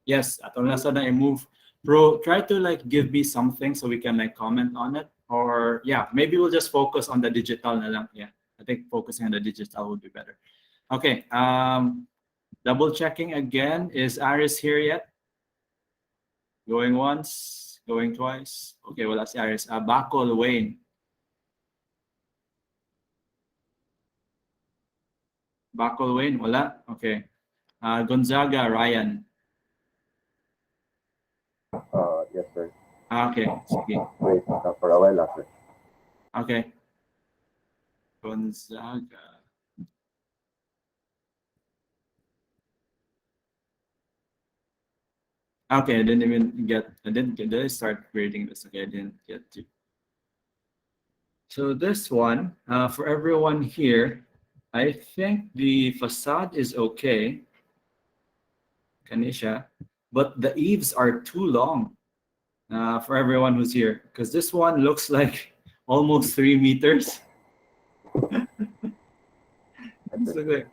Yes, atong nasa na i-move. Bro, try to like give me something so we can like comment on it. Or yeah, maybe we'll just focus on the digital na lang. Yeah, I think focusing on the digital would be better. Okay, double checking again. Is Aris here yet? Going once, going twice. Okay, wala si Aris. Bacol, Wayne. Bacol, Wayne, wala. Okay. Gonzaga, Ryan. Yes, sir. Okay, sige. Wait, for a while after. Okay. Gonzaga. Okay, I didn't even get, did I start reading this? Okay, I didn't get to. So this one, for everyone here, I think the facade is okay, Kanisha, but the eaves are too long for everyone who's here, because this one looks like almost 3 meters. It's like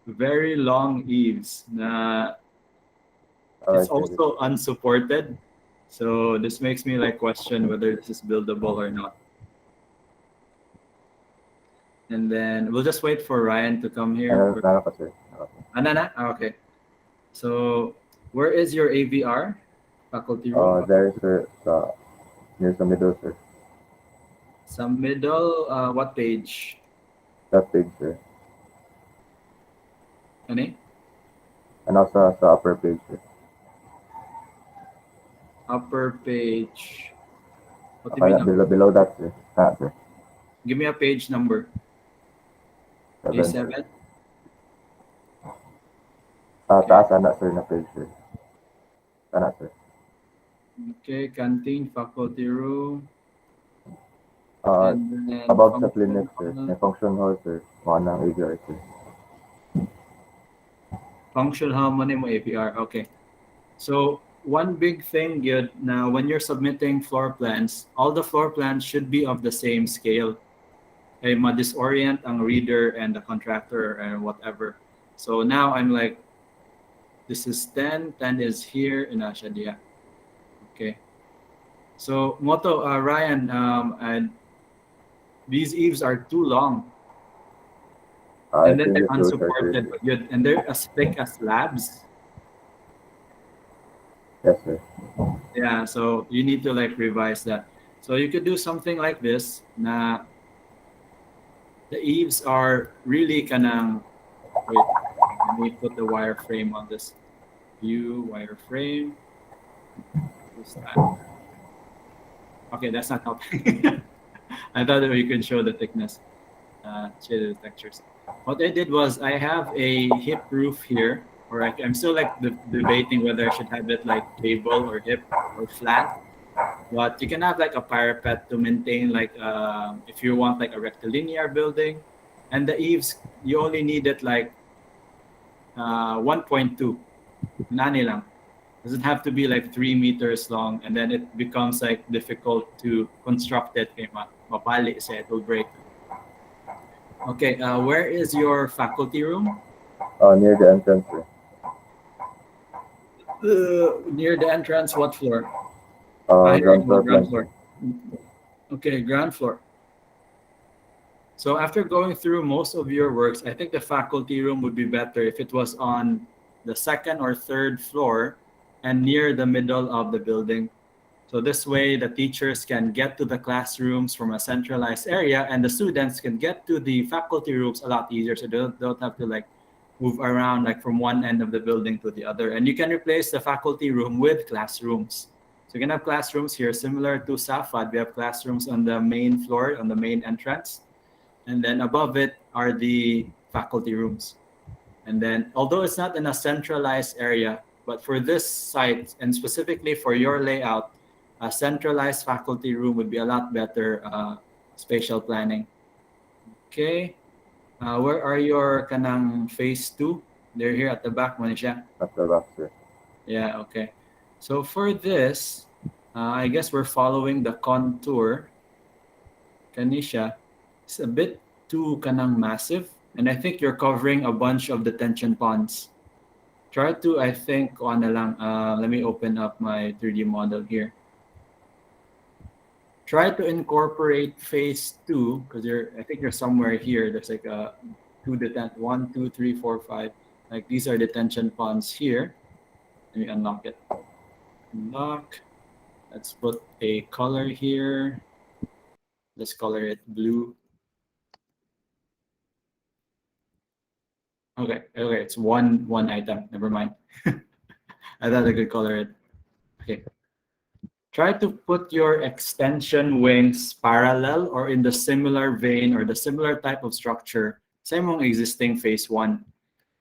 very long eaves. It's Alright, sir. also unsupported. So this makes me like question whether this is buildable or not. And then we'll just wait for Ryan to come here. Nana pa, sir. Anana? Okay. So where is your AVR? Faculty room? There, sir, near the middle, sir. Some middle, what page? That page, sir. Ano? And also sa upper page, sir. Upper page. What do you mean? Below that, sir. Sir. Give me a page number. A7? Taas anak, sir, na page, sir. Anak, sir. Okay, canteen, faculty room. About the clinic, sir. May function hall, sir. Mga ng AVR, sir. Function hall mo mo AVR. Okay. So one big thing good now when you're submitting floor plans, all the floor plans should be of the same scale. Okay, ma-disorient ang reader and the contractor and whatever. So now I'm like, this is 10, 10 is here in Ashadia. Okay. So Moto, Ryan, and these eaves are too long. And then they're unsupported, and they're as thick as slabs. Yes, sir. Yeah, so you need to like revise that. So you could do something like this. Na the eaves are really kanang. Wait, let me put the wireframe on this. View wireframe. Okay, that's not helping. I thought that we could show the thickness. Show the textures. What I did was I have a hip roof here, or I'm still like debating whether I should have it like table or hip or flat. But you can have like a parapet to maintain like if you want like a rectilinear building, and the eaves you only need it like 1.2. Nani lang. Doesn't have to be like 3 meters long, and then it becomes like difficult to construct it. Mapali siya, it will break. Okay, where is your faculty room? Near the entrance, sir. Near the entrance, what floor? Ground floor. Okay, ground floor. So after going through most of your works, I think the faculty room would be better if it was on the second or third floor and near the middle of the building. So this way the teachers can get to the classrooms from a centralized area, and the students can get to the faculty rooms a lot easier. So they don't have to like move around like from one end of the building to the other. And you can replace the faculty room with classrooms. So you can have classrooms here similar to SAFAD. We have classrooms on the main floor, on the main entrance. And then above it are the faculty rooms. And then although it's not in a centralized area, but for this site and specifically for your layout, a centralized faculty room would be a lot better spatial planning. Okay. Where are your kanang phase 2? They're here at the back, Manisha. At the back, sir. Yeah, okay. So for this, I guess we're following the contour. Kanisha, it's a bit too kanang massive. And I think you're covering a bunch of detention ponds. Try to, I think, on na lang, let me open up my 3D model here. Try to incorporate phase two, because I think you're somewhere here. There's like a one, two, three, four, five. Like these are detention ponds here. Let me unlock it. Unlock. Let's put a color here. Let's color it blue. Okay, it's one item. Never mind. I thought I could color it. Okay. Try to put your extension wings parallel or in the similar vein or the similar type of structure sa imong existing phase one,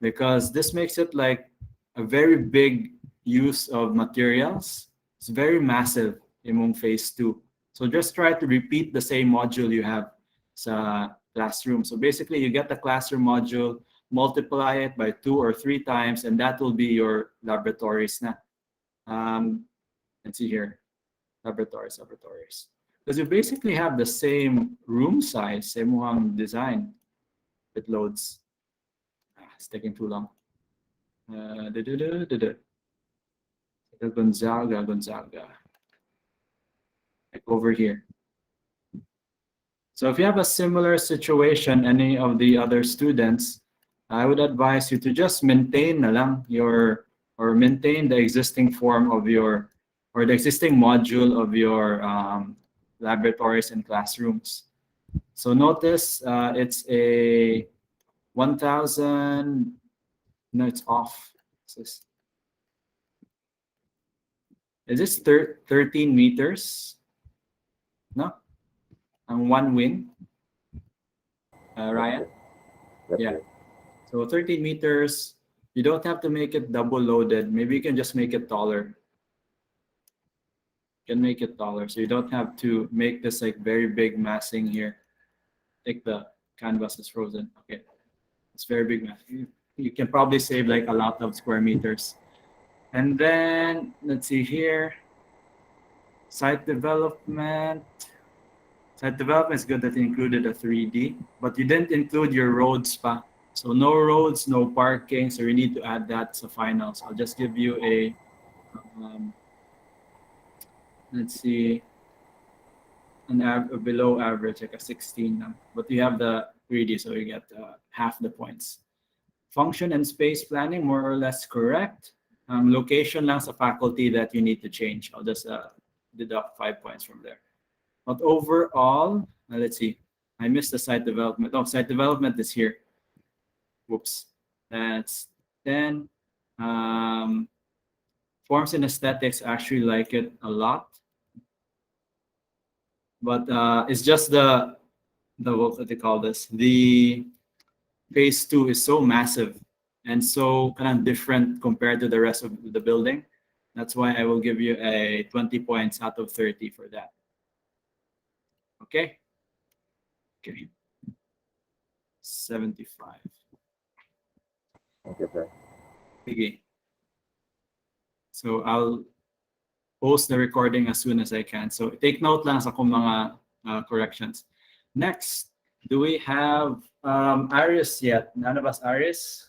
because this makes it like a very big use of materials. It's very massive imong phase two. So just try to repeat the same module you have sa classroom. So basically you get the classroom module, multiply it by 2 or 3 times, and that will be your laboratories na. Let's see here. Laboratories. Because you basically have the same room size, same one design. It loads. It's taking too long. Gonzaga. Like over here. So if you have a similar situation, any of the other students, I would advise you to just maintain na lang or maintain the existing form of your, or the existing module of your laboratories and classrooms. So notice it's a 1,000, no, it's off. Is this 13 meters? No? And one wing? Ryan? Yes, Yeah. sir. So 13 meters, you don't have to make it double loaded. Maybe you can just make it taller. You can make it taller. So you don't have to make this like very big massing here. Take the canvas is frozen. Okay. It's very big mass. You can probably save like a lot of square meters. And then let's see here. Site development. Site development is good that you included a 3D, but you didn't include your roads pa. So no roads, no parking. So we need to add that to finals. I'll just give you a, let's see, a below average, like a 16 now. But you have the 3D, so you get half the points. Function and space planning, more or less correct. Location lang sa faculty that you need to change. I'll just deduct 5 points from there. But overall, let's see. I missed the site development. Oh, site development is here. Whoops. That's 10. Forms and aesthetics, actually like it a lot. But it's just what do they call this? The phase two is so massive and so kind of different compared to the rest of the building. That's why I will give you a 20 points out of 30 for that. Okay? Okay. 75. Thank you, sir. Okay. So I'll post the recording as soon as I can. So take note lang sa kung mga corrections. Next, do we have Aris yet? None of us Aris?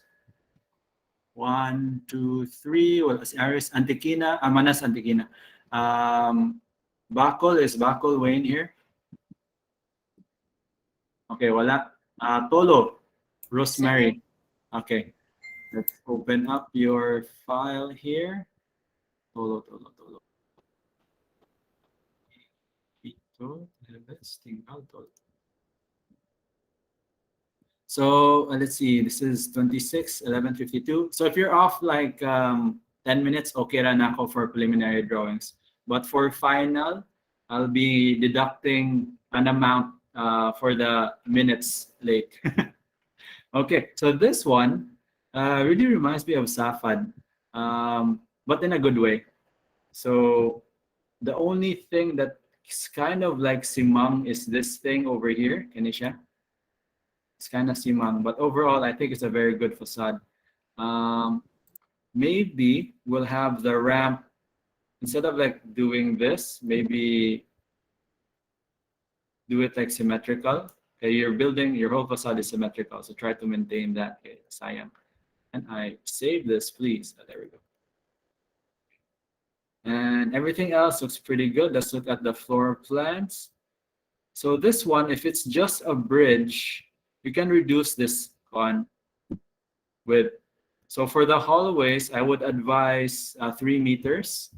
1, 2, 3. Well, Aris, Antiquina, Manas, Antiquina. Bacol, is Bacol Wayne here? Okay, wala. Tolo, Rosemary. Okay, let's open up your file here. Tolo. So let's see, this is 26, 11:52. So if you're off like 10 minutes, okay ra na ako for preliminary drawings. But for final, I'll be deducting an amount for the minutes late. Okay, so this one really reminds me of Safad, but in a good way. So the only thing that's kind of like Simang is this thing over here, Kenisha. It's kind of Simang, but overall, I think it's a very good facade. Maybe we'll have the ramp, instead of like doing this, maybe do it like symmetrical. Okay, your building, your whole facade is symmetrical, so try to maintain that. Okay, sayang. And I save this, please. Oh, there we go. And everything else looks pretty good. Let's look at the floor plans. So this one, if it's just a bridge, you can reduce this on with. So for the hallways, I would advise 3 meters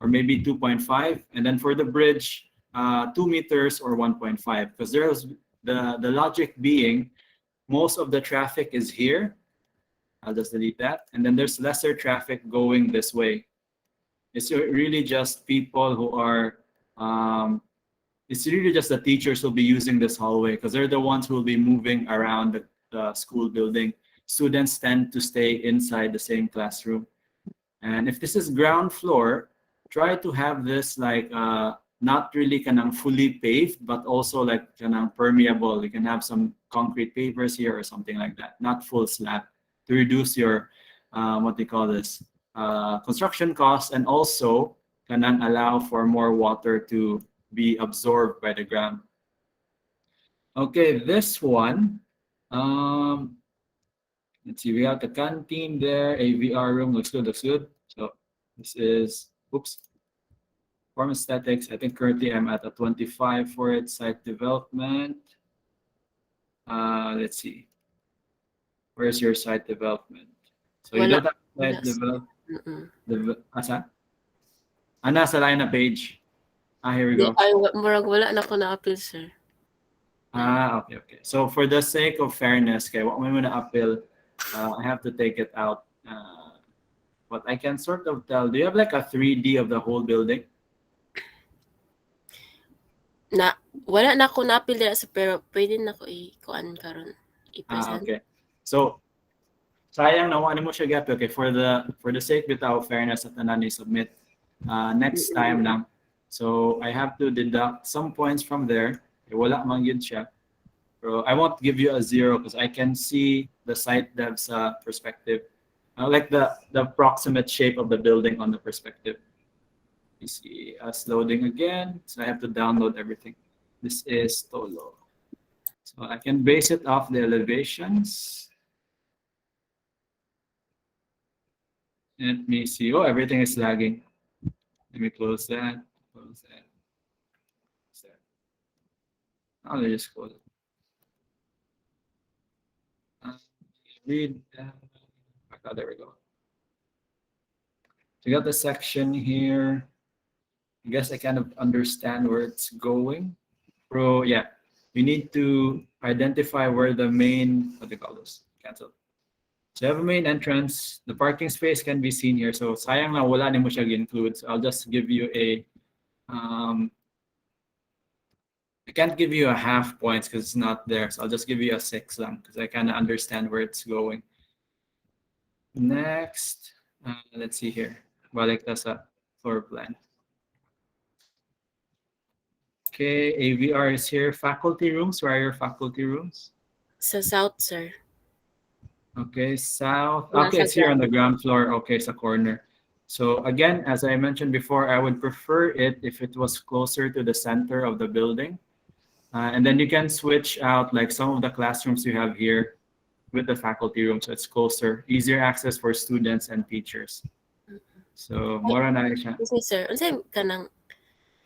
or maybe 2.5. And then for the bridge, 2 meters or 1.5. Because there's the logic being most of the traffic is here. I'll just delete that. And then there's lesser traffic going this way. It's really just people who are, it's really just the teachers who will be using this hallway because they're the ones who will be moving around the school building. Students tend to stay inside the same classroom. And if this is ground floor, try to have this like not really kanang fully paved, but also like kanang permeable. You can have some concrete pavers here or something like that, not full slab to reduce your, what they call this, construction costs and also kanang allow for more water to be absorbed by the ground. Okay, this one, let's see, we have the canteen there, AVR room, looks good, looks good. So this is, oops, form aesthetics. I think currently I'm at a 25 for it, site development. Let's see, where's your site development? So you don't have site development. Asa? Nasa line na page. Here we go. Ay, murag wala na ko na-appeal, sir. Okay, okay. So for the sake of fairness, okay, what I'm gonna appeal, I have to take it out. But I can sort of tell. Do you have like a 3D of the whole building? Wala na ko na-appeal dira sa pero pwede na ko i-kuan karon i-present. Okay. So sayang na ano mo siya gap. Okay, for the sake of fairness at anani submit next time lang. So I have to deduct some points from there. Wala man yun siya. So I won't give you a 0 because I can see the site dev's perspective. Like the approximate shape of the building on the perspective. You see us loading again. So I have to download everything. This is Tolo. So I can base it off the elevations. Let me see. Oh, everything is lagging. Let me close that. Close that. I'll just close it. Read. Oh, there we go. So you got the section here. I guess I kind of understand where it's going. So yeah, you need to identify where the main, what do you call this? Cancel. So you have a main entrance. The parking space can be seen here. So sayang na wala ni mo siya include. So I'll just give you a, I can't give you a half points because it's not there. So I'll just give you a 6 lang because I kind of understand where it's going. Next, let's see here. Balik ta sa floor plan. Okay, AVR is here. Faculty rooms, where are your faculty rooms? Sa south, sir. Okay, south. Okay, it's here on the ground floor. Okay, it's a corner. So again, as I mentioned before, I would prefer it if it was closer to the center of the building. And then you can switch out like some of the classrooms you have here with the faculty room, so it's closer, easier access for students and teachers. So mora na siya. Excuse me, sir.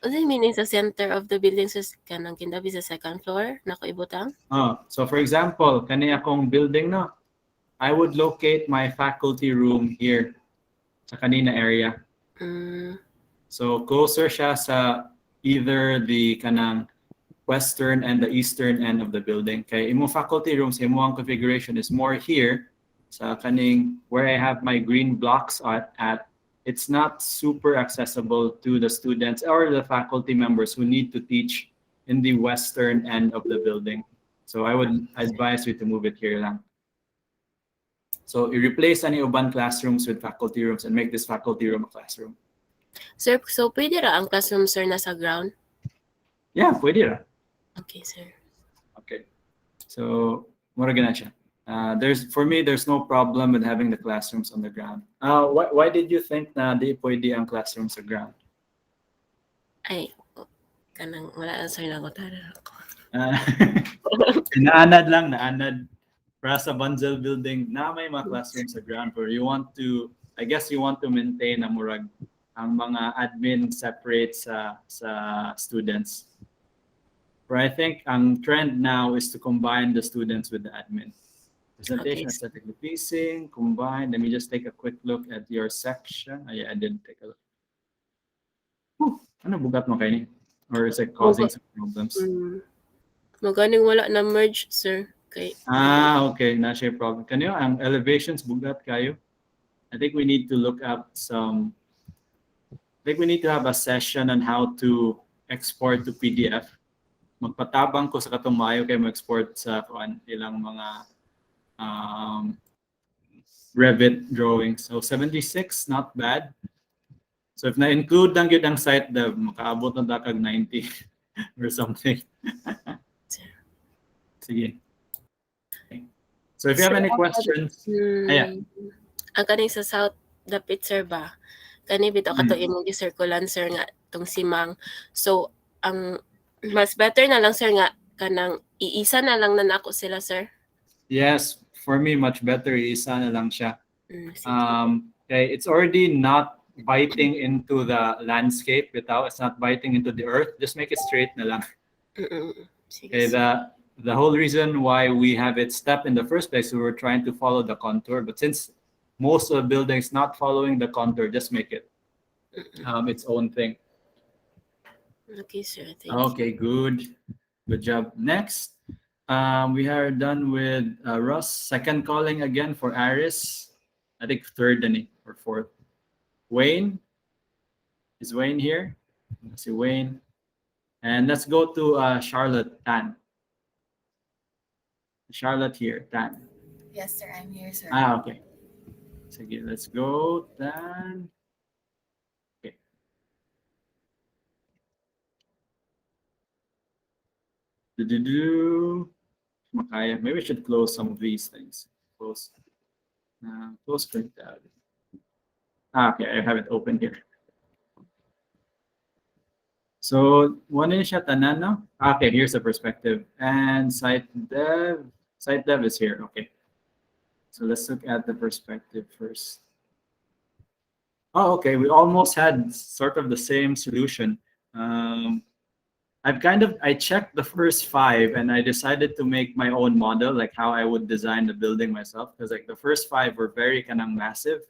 Unsay meaning sa center of the building sa kanang kindabi sa second floor nako ibutang? So for example, kani akong building no, I would locate my faculty room here sa kanina area. So closer siya sa either the kanang western and the eastern end of the building. Okay, imo faculty rooms, imo ang configuration is more here sa kaning where I have my green blocks at. It's not super accessible to the students or the faculty members who need to teach in the western end of the building. So I would advise you to move it here lang. So you replace any uban classrooms with faculty rooms and make this faculty room a classroom. Sir, so pwede ra ang classroom, sir, nasa ground? Yeah, pwede ra. Okay, sir. Okay. So, mura gana siya. For me, there's no problem with having the classrooms on the ground. Why did you think na di pwede ang classrooms sa ground? Ay, kanang wala ang sir nangutana ako. Naanad lang, naanad. para sa Bunzel building na may mga classroom sa ground floor, I guess you want to maintain na murag ang mga admin separate sa students. But I think ang trend now is to combine the students with the admin. Presentation, Okay. aesthetically pleasing, combined. Let me just take a quick look at your section. Oh, yeah, I didn't take a look. Whew, ano bugat mo kayo ni? Or is it causing some problems? Maganing wala na merge, sir. Kay Okay. Na siya problem. Kanyo, ang elevations bugat kayo. I think we need to look up I think we need to have a session on how to export to PDF. Magpatabang ko sa katong maayo kay mo-export sa ilang mga Revit drawings. So 76, not bad. So if na-include lang yun ang site dev, makaabot ng dakag 90 or something. Sige. Okay. So if you have any questions, ang kaning sa South dapit, sir ba? Kani bitaw kato imong gi-circulan, sir, nga tong simang. So ang mas better na lang, sir, nga kanang iisa na lang na nako sila, sir. Yes, for me much better isa na lang siya. Sige. Okay, it's already not biting into the landscape bitaw, it's not biting into the earth. Just make it straight na lang. Sige, Okay, the whole reason why we have it step in the first place, we were trying to follow the contour, but since most of the buildings not following the contour, just make it its own thing. Okay, sir. Thank Okay, good job. Next, we are done with Russ. Second calling again for Aris. I think third or fourth. Wayne, is Wayne here? Let's see Wayne, and let's go to Charlotte Tan. Charlotte here, Tan. Yes, sir. I'm here, sir. Okay. Sige, let's go, Tan. Okay. Makaya. Maybe we should close some of these things. Close print tab. Okay, I have it open here. So one is siya tanan, no? Okay, here's the perspective. And site dev is here. Okay. So let's look at the perspective first. Oh, okay. We almost had sort of the same solution. I checked the first 5 and I decided to make my own model, like how I would design the building myself. Because like the first 5 were very kind of massive.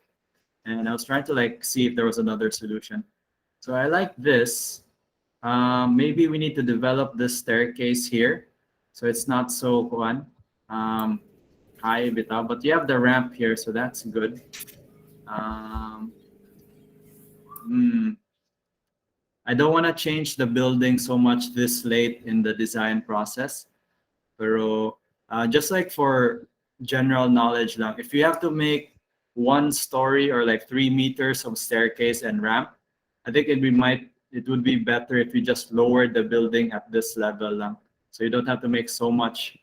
And I was trying to like see if there was another solution. So I like this. Maybe we need to develop this staircase here. So it's not so high bitaw, but you have the ramp here, so that's good. I don't want to change the building so much this late in the design process. Pero just like for general knowledge lang, if you have to make 1 story or like 3 meters of staircase and ramp, I think it would be better if you just lower the building at this level lang. So you don't have to make so much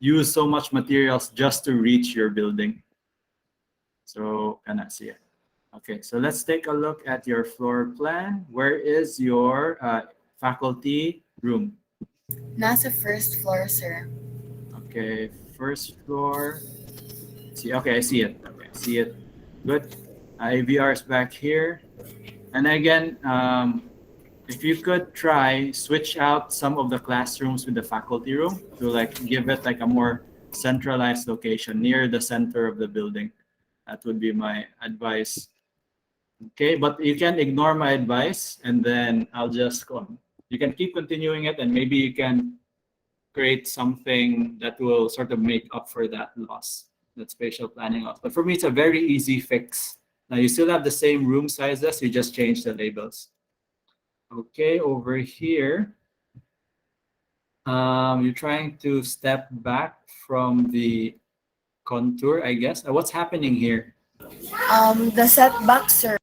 use so much materials just to reach your building. So cannot see it. Okay, so let's take a look at your floor plan. Where is your faculty room? Nasa first floor, sir. Okay, first floor. See, okay, I see it. Okay, I see it. Good. AVR is back here. And again, if you could try switch out some of the classrooms with the faculty room to like give it like a more centralized location near the center of the building. That would be my advice. Okay, but you can ignore my advice and then I'll just go on. You can keep continuing it and maybe you can create something that will sort of make up for that loss, that spatial planning loss. But for me, it's a very easy fix. Now you still have the same room sizes, you just change the labels. Okay, over here, you're trying to step back from the contour, I guess. What's happening here? The setback, sir.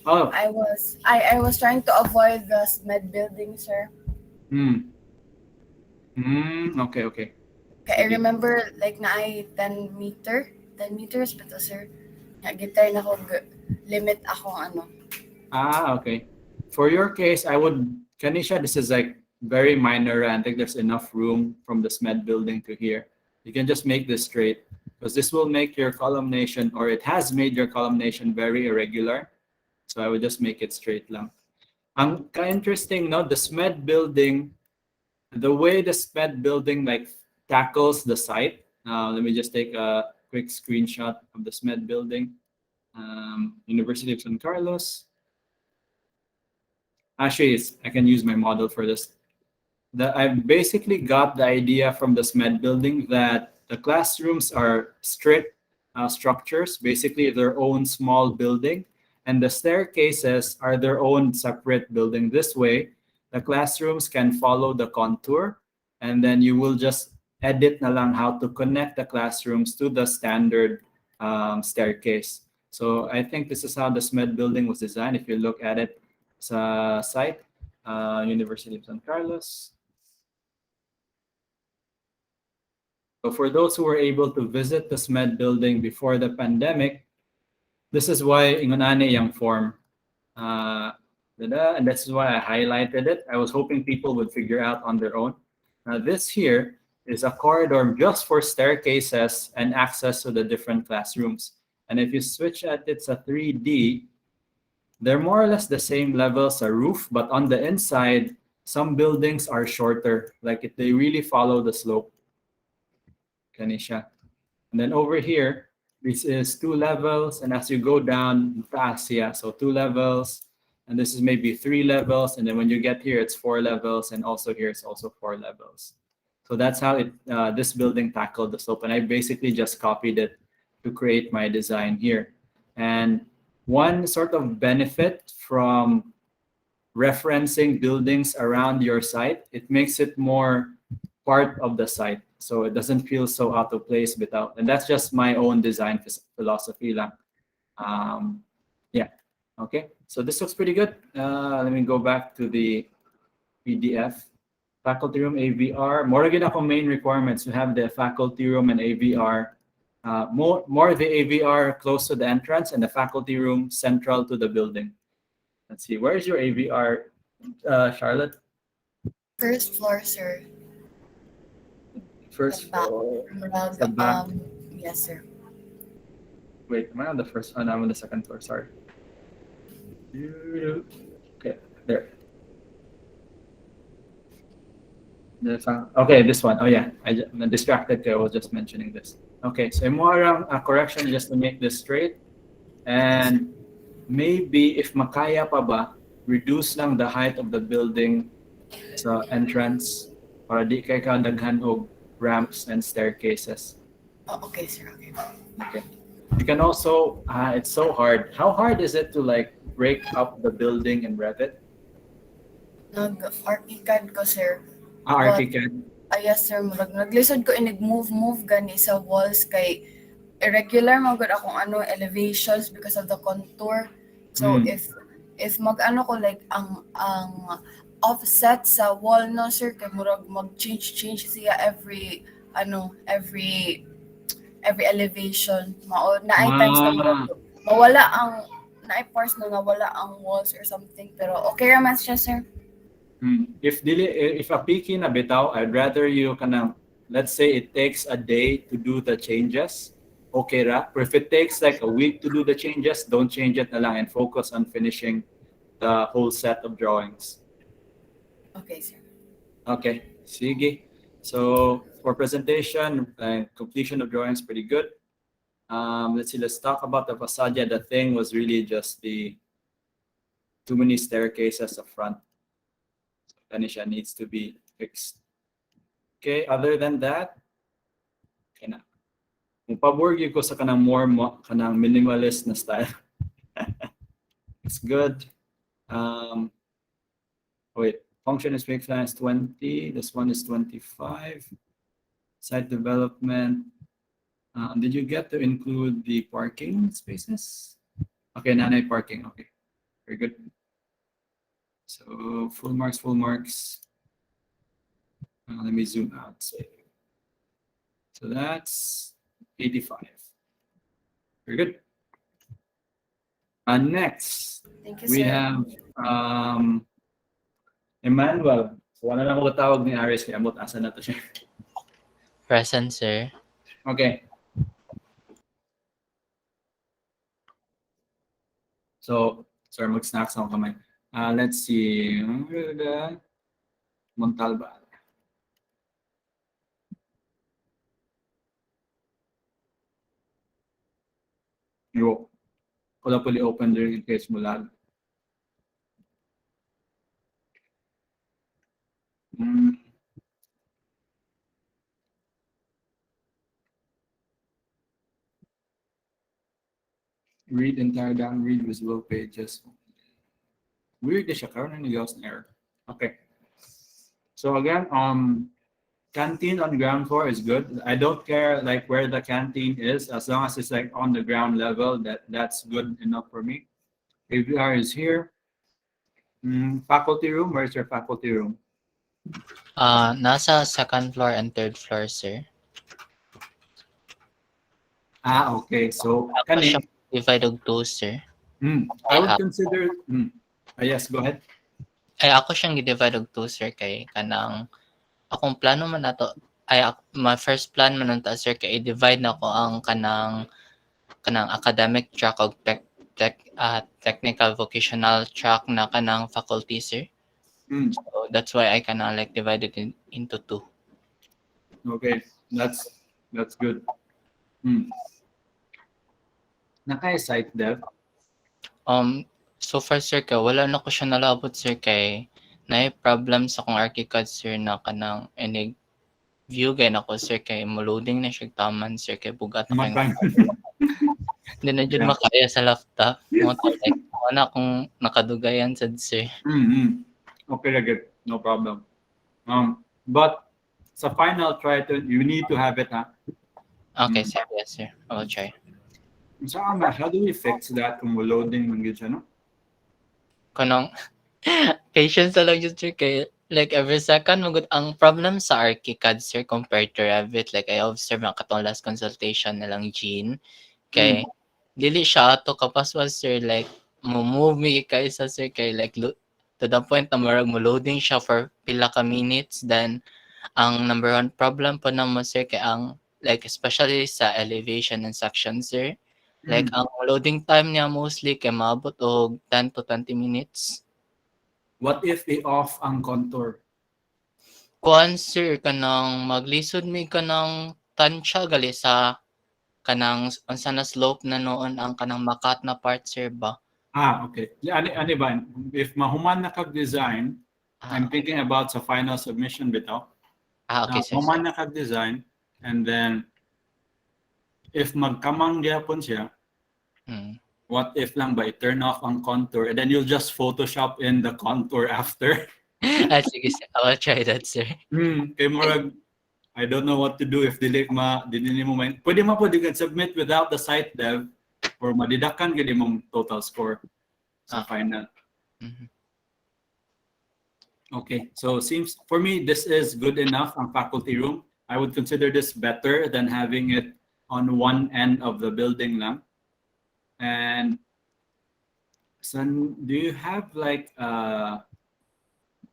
Oh. I was trying to avoid the SMED building, sir. Okay. I remember like na ay 10 meters but sir. Gitar na ko limit ako ano. Okay. For your case, I would, Kanisha, this is like very minor. I think there's enough room from the SMED building to here. You can just make this straight because this will make your columnation, or it has made your columnation very irregular. So I would just make it straight lang. Ang ka-interesting, no? The SMED building, the way the SMED building like tackles the site. Let me just take a quick screenshot of the SMED building. University of San Carlos. Actually, I can use my model for this. I basically got the idea from the SMED building that the classrooms are strict structures, basically their own small building, and the staircases are their own separate building. This way, the classrooms can follow the contour, and then you will just edit na lang how to connect the classrooms to the standard staircase. So I think this is how the SMED building was designed. If you look at it, sa site, University of San Carlos. So for those who were able to visit the SMED building before the pandemic, this is why ingonane yung form. And this is why I highlighted it. I was hoping people would figure out on their own. This here is a corridor just for staircases and access to the different classrooms. And if you switch at it's a 3D, they're more or less the same level as a roof, but on the inside, some buildings are shorter. Like they really follow the slope. Kanisha. And then over here, this is 2 levels. And as you go down, so 2 levels. And this is maybe 3 levels. And then when you get here, it's 4 levels. And also here, it's also 4 levels. So that's how this building tackled the slope. And I basically just copied it to create my design here. And one sort of benefit from referencing buildings around your site, it makes it more part of the site. So it doesn't feel so out of place without, and that's just my own design philosophy lang. Yeah, okay. So this looks pretty good. Let me go back to the PDF. Faculty room AVR. More gid ako main requirements to have the faculty room and AVR. More the AVR close to the entrance and the faculty room central to the building. Let's see, where's your AVR, Charlotte? First floor, sir. First floor. The back. Yes, sir. Wait, am I on the first? Oh, no, I'm on the second floor. Sorry. Okay, there. Okay, this one. Oh yeah, I'm distracted. I was just mentioning this. Okay, so more correction just to make this straight, and maybe if makaya pa ba, reduce lang the height of the building sa entrance para di kay ka daghan og ramps and staircases. Oh, okay, sir. Okay. Okay. You can also, it's so hard. How hard is it to like break up the building in Revit? Nag-ArchiCAD ko, sir. ArchiCAD. Yes, sir. Naglisod ko move gani sa walls kay irregular magud akong elevations because of the contour. So if mag-ano ko like ang offset sa wall no, sir, kay murag mag-change siya every elevation. Naay times na murag mawala ang naay parts na nawala ang walls or something, pero okay raman siya, sir. If a picky na bitaw, I'd rather you kanang, let's say it takes a day to do the changes. Okay ra. But if it takes like a week to do the changes, don't change it na lang and focus on finishing the whole set of drawings. Okay, sir. Okay, sige. So for presentation and completion of drawings, pretty good. Let's see. Let's talk about the facade. The thing was really just the too many staircases up front. Tanisha needs to be fixed. Okay, other than that, okay na. Kung pabor ko sa kanang kanang minimalist na style. It's good. Wait, function is make plans 20. This one is 25. Site development. Did you get to include the parking spaces? Okay, nanay parking. Okay, very good. So full marks. Let me zoom out. So that's 85. Very good. Next, Thank you, we sir. have Emmanuel. Wala na ako tawag ni Aris kaya amot asa na to siya. Present, sir. Okay. So, sir, mag-snacks ako kamay. Let's see. Montalban. Yo. Wala puli open during in case mo lag. Read entire down, read visible pages. Weird na siya, karoon na niligaw sa error. Okay. So again, canteen on ground floor is good. I don't care like where the canteen is, as long as it's like on the ground level, that's good enough for me. AVR is here. Faculty room, where's your faculty room? Nasa second floor and third floor, sir. Okay. So, Ako siya divide og 2, sir. I would consider, yes, go ahead. Ay, ako siyang gi-divide og 2, sir, kay kanang akong plano man nato my first plan man nunta, sir, kay i-divide na ko ang kanang academic track og technical vocational track na kanang faculty, sir. So that's why I kinda like divided into 2. Okay, that's good. Naka-site dev? So far, sir, kay wala na ko siya nalabot, sir, kay naay problem sa akong ArchiCAD, sir, na kanang inig view gay nako, sir, kay mo-loading na siya taman, sir, kay bugat na kay hindi na dyan makaya sa laptop. Mo like wala akong nakadugayan sad, sir. Okay, good. No problem. But sa final try to, you need to have it, ha? Okay, sir. Yes, sir. I will try. So, how do we fix that kung loading ng gitsa, no? Kanang patience na lang yun, sir, kay like every second magud ang problem sa ArchiCAD, sir, compared to Revit. Like I observe ang katong last consultation na lang Jean, kay dili siya ato kapaswas, sir, like mo-move me kay sa, sir, kay like to the point na marag mo loading siya for pila ka minutes. Then ang number one problem po na mo, sir, kay ang like especially sa elevation and section, sir, like ang loading time niya mostly kay maabot og 10 to 20 minutes. What if i-off ang contour? Kuan, sir, kanang maglisod mi kanang tansya gali sa kanang unsa na slope na noon ang kanang makat na part, sir, ba? Okay. Ani ba? If mahuman na kag-design, I'm thinking about sa final submission bitaw. Okay, sir. Mahuman na kag-design, and then if magkamang gyapon siya, what if lang ba i-turn off ang contour and then you'll just Photoshop in the contour after? Sige, sir. I will try that, sir. Kay murag, I don't know what to do if dili mo main. Pwede mo submit without the site dev or madidakan gid imong total score sa final. Okay, so seems for me this is good enough on faculty room. I would consider this better than having it on one end of the building lang. And son, do you have like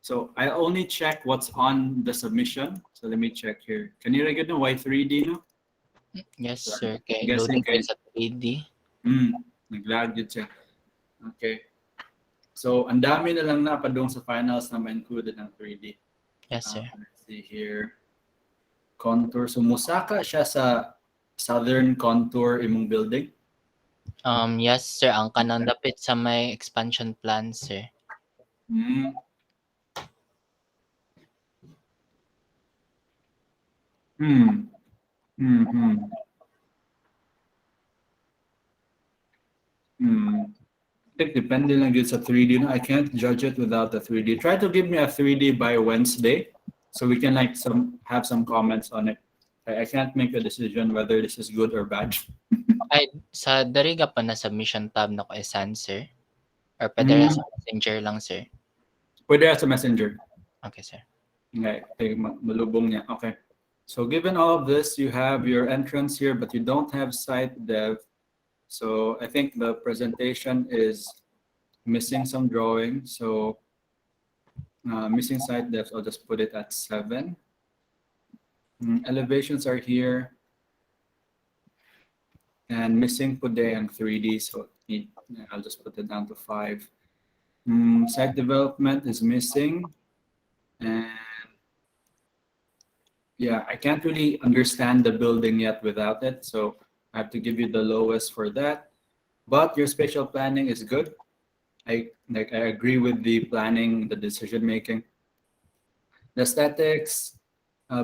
so I only check what's on the submission. So let me check here. Can you get the Y3D no? Yes, sir. Okay, Guessing loading kayo sa 3D. Naglag yun siya. Okay. So, ang dami na lang na pa doon sa finals na ma-included ng 3D. Yes, sir. Let's see here. Contour. So, musaka siya sa southern contour imong building? Yes, sir. Ang kanang dapit sa may expansion plan, sir. I think depende lang yun sa 3D. No? I can't judge it without the 3D. Try to give me a 3D by Wednesday so we can like have some comments on it. I can't make a decision whether this is good or bad. Ay, sa dariga pa na submission tab na ko isan, sir? Or pwede sa messenger lang, sir? Pwede sa messenger. Okay, sir. Okay, malubong niya. Okay. So given all of this, you have your entrance here, but you don't have site dev. So I think the presentation is missing some drawing. So Missing site depth, I'll just put it at 7. Elevations are here. And missing pude ang 3D, so I'll just put it down to 5. Site development is missing. And yeah, I can't really understand the building yet without it, so I have to give you the lowest for that. But your spatial planning is good. I agree with the planning, the decision making. The aesthetics,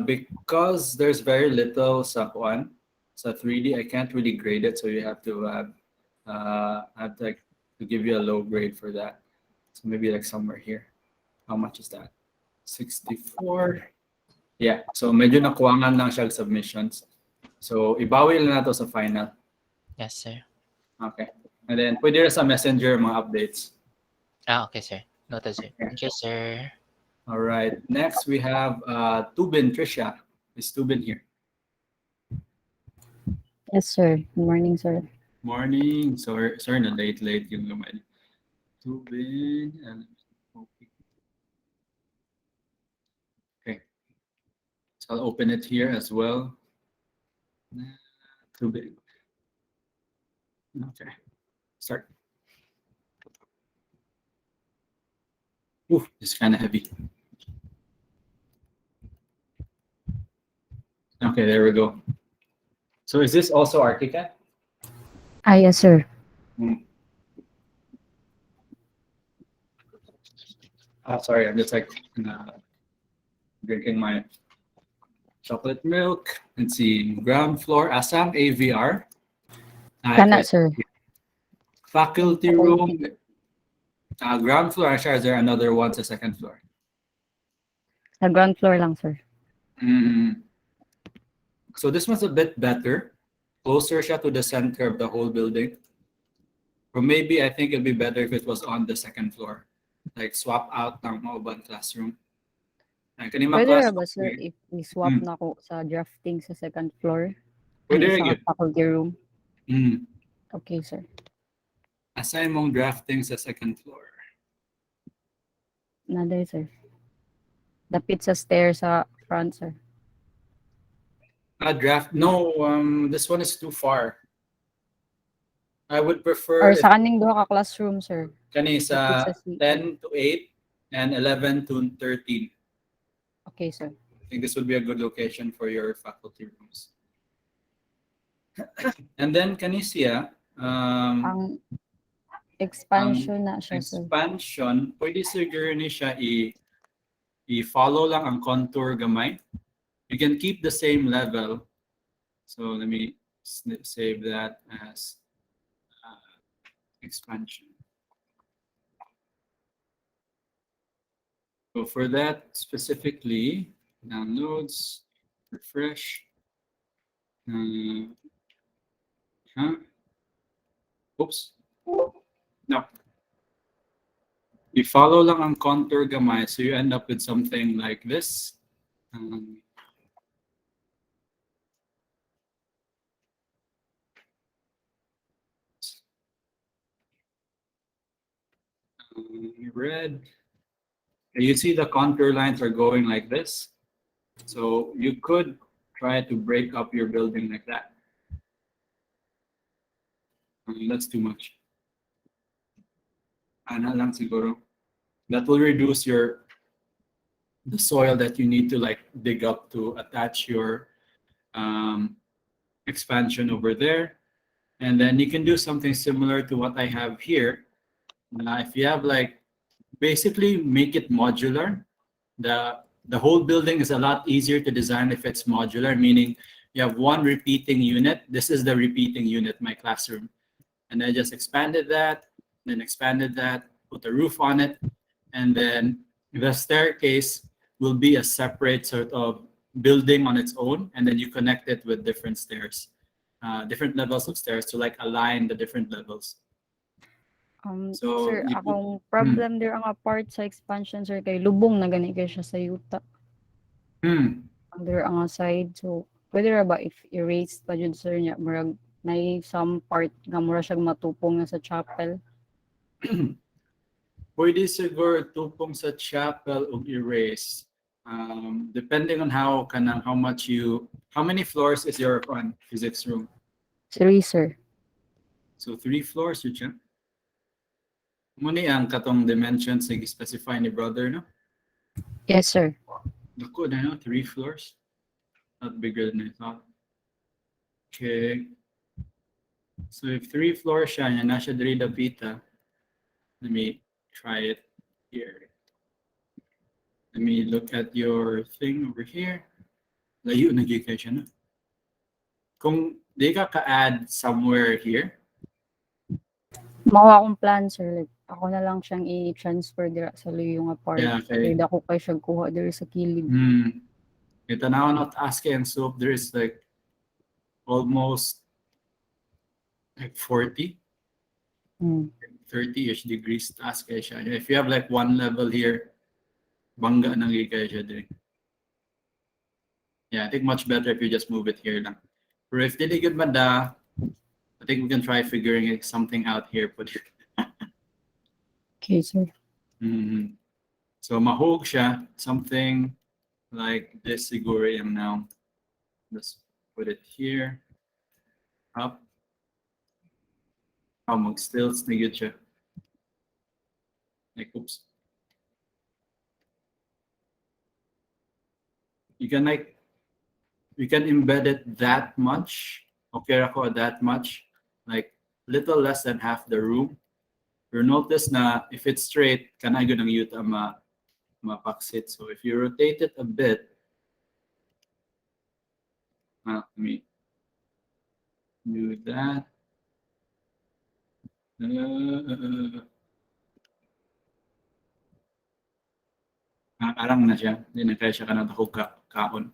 because there's very little sa 3D, I can't really grade it, so you have to to give you a low grade for that. So maybe like somewhere here. How much is that? 64. Yeah, so medyo nakuwangan lang siya submissions. So ibawi lang nato sa final. Yes, sir. Okay. And then pwede rin sa messenger mga updates. Okay, sir. Noted, sir. Thank you, sir. All right. Next we have Tubin Trisha. Is Tubin here? Yes, sir. Good morning, sir. Morning. Sorry na late yung naman. Tubin. Okay. So I'll open it here as well. Tubin. Okay. Start. Ooh, it's kind of heavy. Okay, there we go. So is this also ArchiCAD? Yes, sir. Sorry, I'm just like drinking my chocolate milk. Let's see, ground floor, Assam AVR. Kana, sir. Faculty room, ground floor. Is there another one sa second floor? Sa ground floor lang, sir. So this one's a bit better. Closer siya to the center of the whole building. Or maybe I think it'd be better if it was on the second floor. Like swap out ng maubang classroom. Pwede ba, sir, if we-swap na ko sa drafting sa second floor? Pwede rin sa yun. faculty room? Mm. Okay, sir. Assign mong drafting sa second floor. Naday, sir. Dapit sa stairs sa front, sir. Draft? No, this one is too far. I would prefer Or sa kaning duha ka classroom, sir. kani sa Dapit sa CE. 10 to 8 and 11 to 13. Okay, sir. I think this would be a good location for your faculty rooms. And then kani siya, Ang expansion na siya, sir. expansion, pwede siguro ni siya i-follow lang ang contour gamay. You can keep the same level. So let me save that as expansion. So for that specifically, downloads, refresh. Oops. No. You follow lang ang contour gamay, so you end up with something like this. Red. You see the contour lines are going like this. So you could try to break up your building like that. That's too much. Ana lang siguro. That will reduce the soil that you need to like dig up to attach your expansion over there. And then you can do something similar to what I have here. If you have like, basically make it modular. The whole building is a lot easier to design if it's modular, meaning you have one repeating unit. This is the repeating unit, my classroom. And I just expanded that, then expanded that, put a roof on it, and then the staircase will be a separate sort of building on its own, and then you connect it with different stairs, different levels of stairs to like align the different levels. So, sir, you akong problem there ang part sa expansion, sir, kay lubong na gani kay siya sa yuta. Ang there ang side, so pwede ra ba if erase pa jud, sir, niya murag nay some part nga mura siyang matupong na sa chapel? Pwede siguro tupong sa chapel o erase. Depending on how many floors is your physics room? 3, sir. So 3 floors yun siya. Muni ang katong dimensions na specify ni brother, no? Yes, sir. Naku, na, no? 3 floors. Not bigger than I thought. Okay. So if 3 floors siya, yan na siya diri dapita. Let me try it here. Let me look at your thing over here. Layo na gyud kay siya, no? Kung di ka ka-add somewhere here, Mawa akong plan, sir. Like, ako na lang siyang i-transfer dira sa luyo nga part. yeah, okay. Kaya ako kay siya kuha diri sa kilid. Ito na not ask and soup, there is like almost like 40, 30-ish degrees taas kaya siya. If you have like one level here, bangga nang kaya siya din. Yeah, I think much better if you just move it here lang. Pero if dili good man da, I think we can try figuring something out here. Okay, sir. So mahog siya, something like this siguro yung now. Let's put it here. Up. Mag-stills na good siya. Like, oops. You can embed it that much. Okay, ako that much. Like little less than half the room. You'll notice na if it's straight, kanay yun ang yuta mapaksit. So if you rotate it a bit, let me do that. Arang na siya. Hindi na kaya siya kanang takog kahon.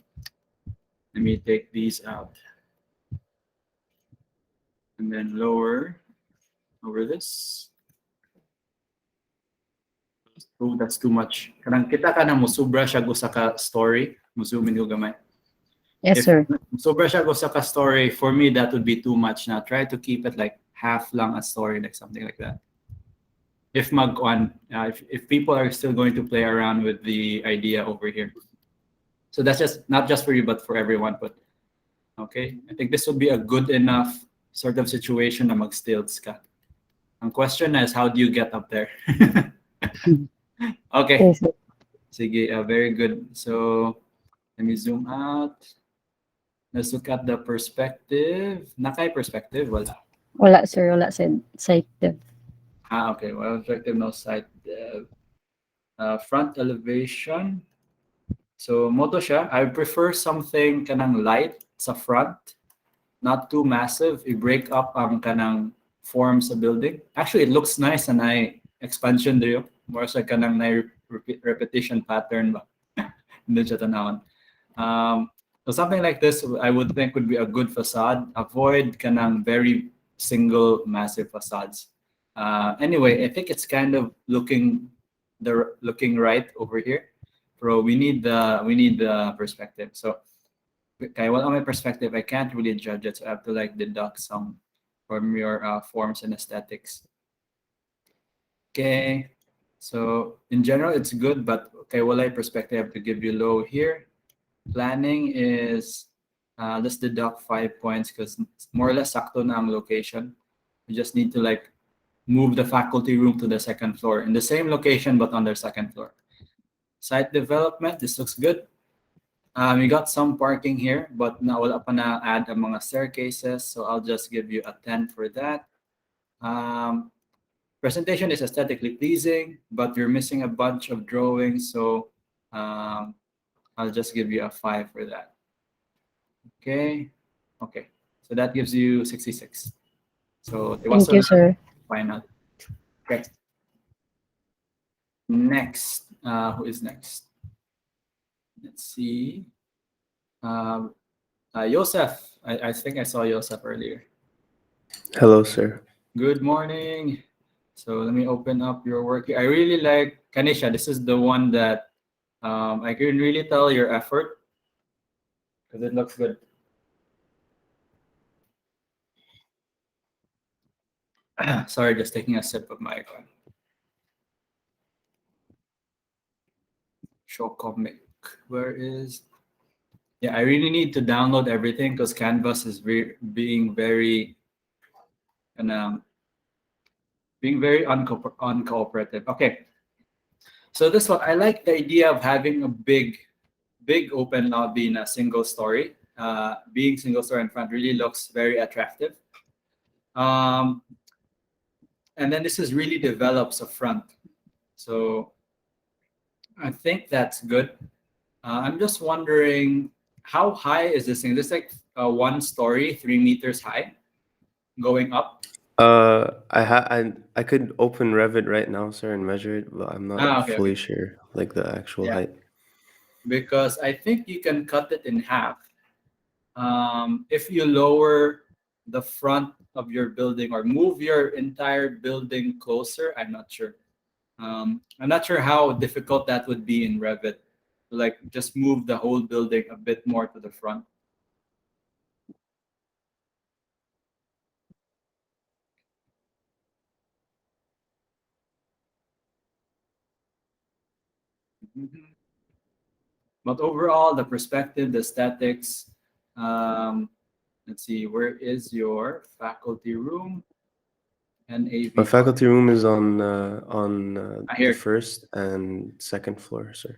Let me take these out. And then lower over this. Oh, that's too much. Kanang kita ka na musubra siya go sa ka story. Musumin ko gamay. Yes, sir. Sobra siya go sa ka story, for me that would be too much na. Try to keep it like half lang a story, like something like that. If if people are still going to play around with the idea over here. So that's just not just for you but for everyone. But okay, I think this would be a good enough sort of situation na mag-stilts ka. Ang question is, how do you get up there? Okay. Yes, sir. Sige, very good. So let me zoom out. Let's look at the perspective. Nakay perspective? Wala. Wala, sir. Wala sa site dev. Okay. Well, perspective, no site dev. Front elevation. So, moto siya. I prefer something kanang light sa front. Not too massive. I-break up ang kanang form sa building. Actually, it looks nice and expansion dito. More sa kanang repetition pattern ba. Hindi siya tanawon. So something like this, I would think would be a good facade. Avoid kanang very single massive facades. Anyway, I think it's kind of looking right over here. Bro, we need the perspective. So, okay, well, on my perspective, I can't really judge it. So I have to like deduct some from your forms and aesthetics. Okay, so in general, it's good, but okay, well, I perspective, I have to give you low here. Planning is let's deduct 5 points because it's more or less sakto na ang location. You just need to like move the faculty room to the second floor in the same location but on their second floor. Site development, this looks good. We got some parking here, but na wala pa na add ang mga staircases, so I'll just give you a 10 for that. Presentation is aesthetically pleasing, but you're missing a bunch of drawings, so I'll just give you a 5 for that. Okay. So that gives you 66. So Thank you, sir. Final. Okay. Next, who is next? Let's see. Joseph. I think I saw Joseph earlier. Hello, sir. Good morning. So let me open up your work here. I really like Kanisha. This is the one that I can really tell your effort because it looks good. Sorry, just taking a sip of my show comic. Where is? Yeah, I really need to download everything because Canvas is being very uncooperative. Okay, so this one, I like the idea of having a big open lobby in a single story. Being single story in front really looks very attractive. And then this is really develops a front. So I think that's good. I'm just wondering, how high is this thing? This is like 1 story, 3 meters high, going up. I could open Revit right now, sir, and measure it, but I'm not Okay, fully okay. sure, like the actual Yeah. height. Because I think you can cut it in half. If you lower the front of your building or move your entire building closer, I'm not sure. I'm not sure how difficult that would be in Revit. Like just move the whole building a bit more to the front. But overall, the perspective, the aesthetics. Let's see, where is your faculty room? NAV. My faculty room is on Here. the first and second floor, sir.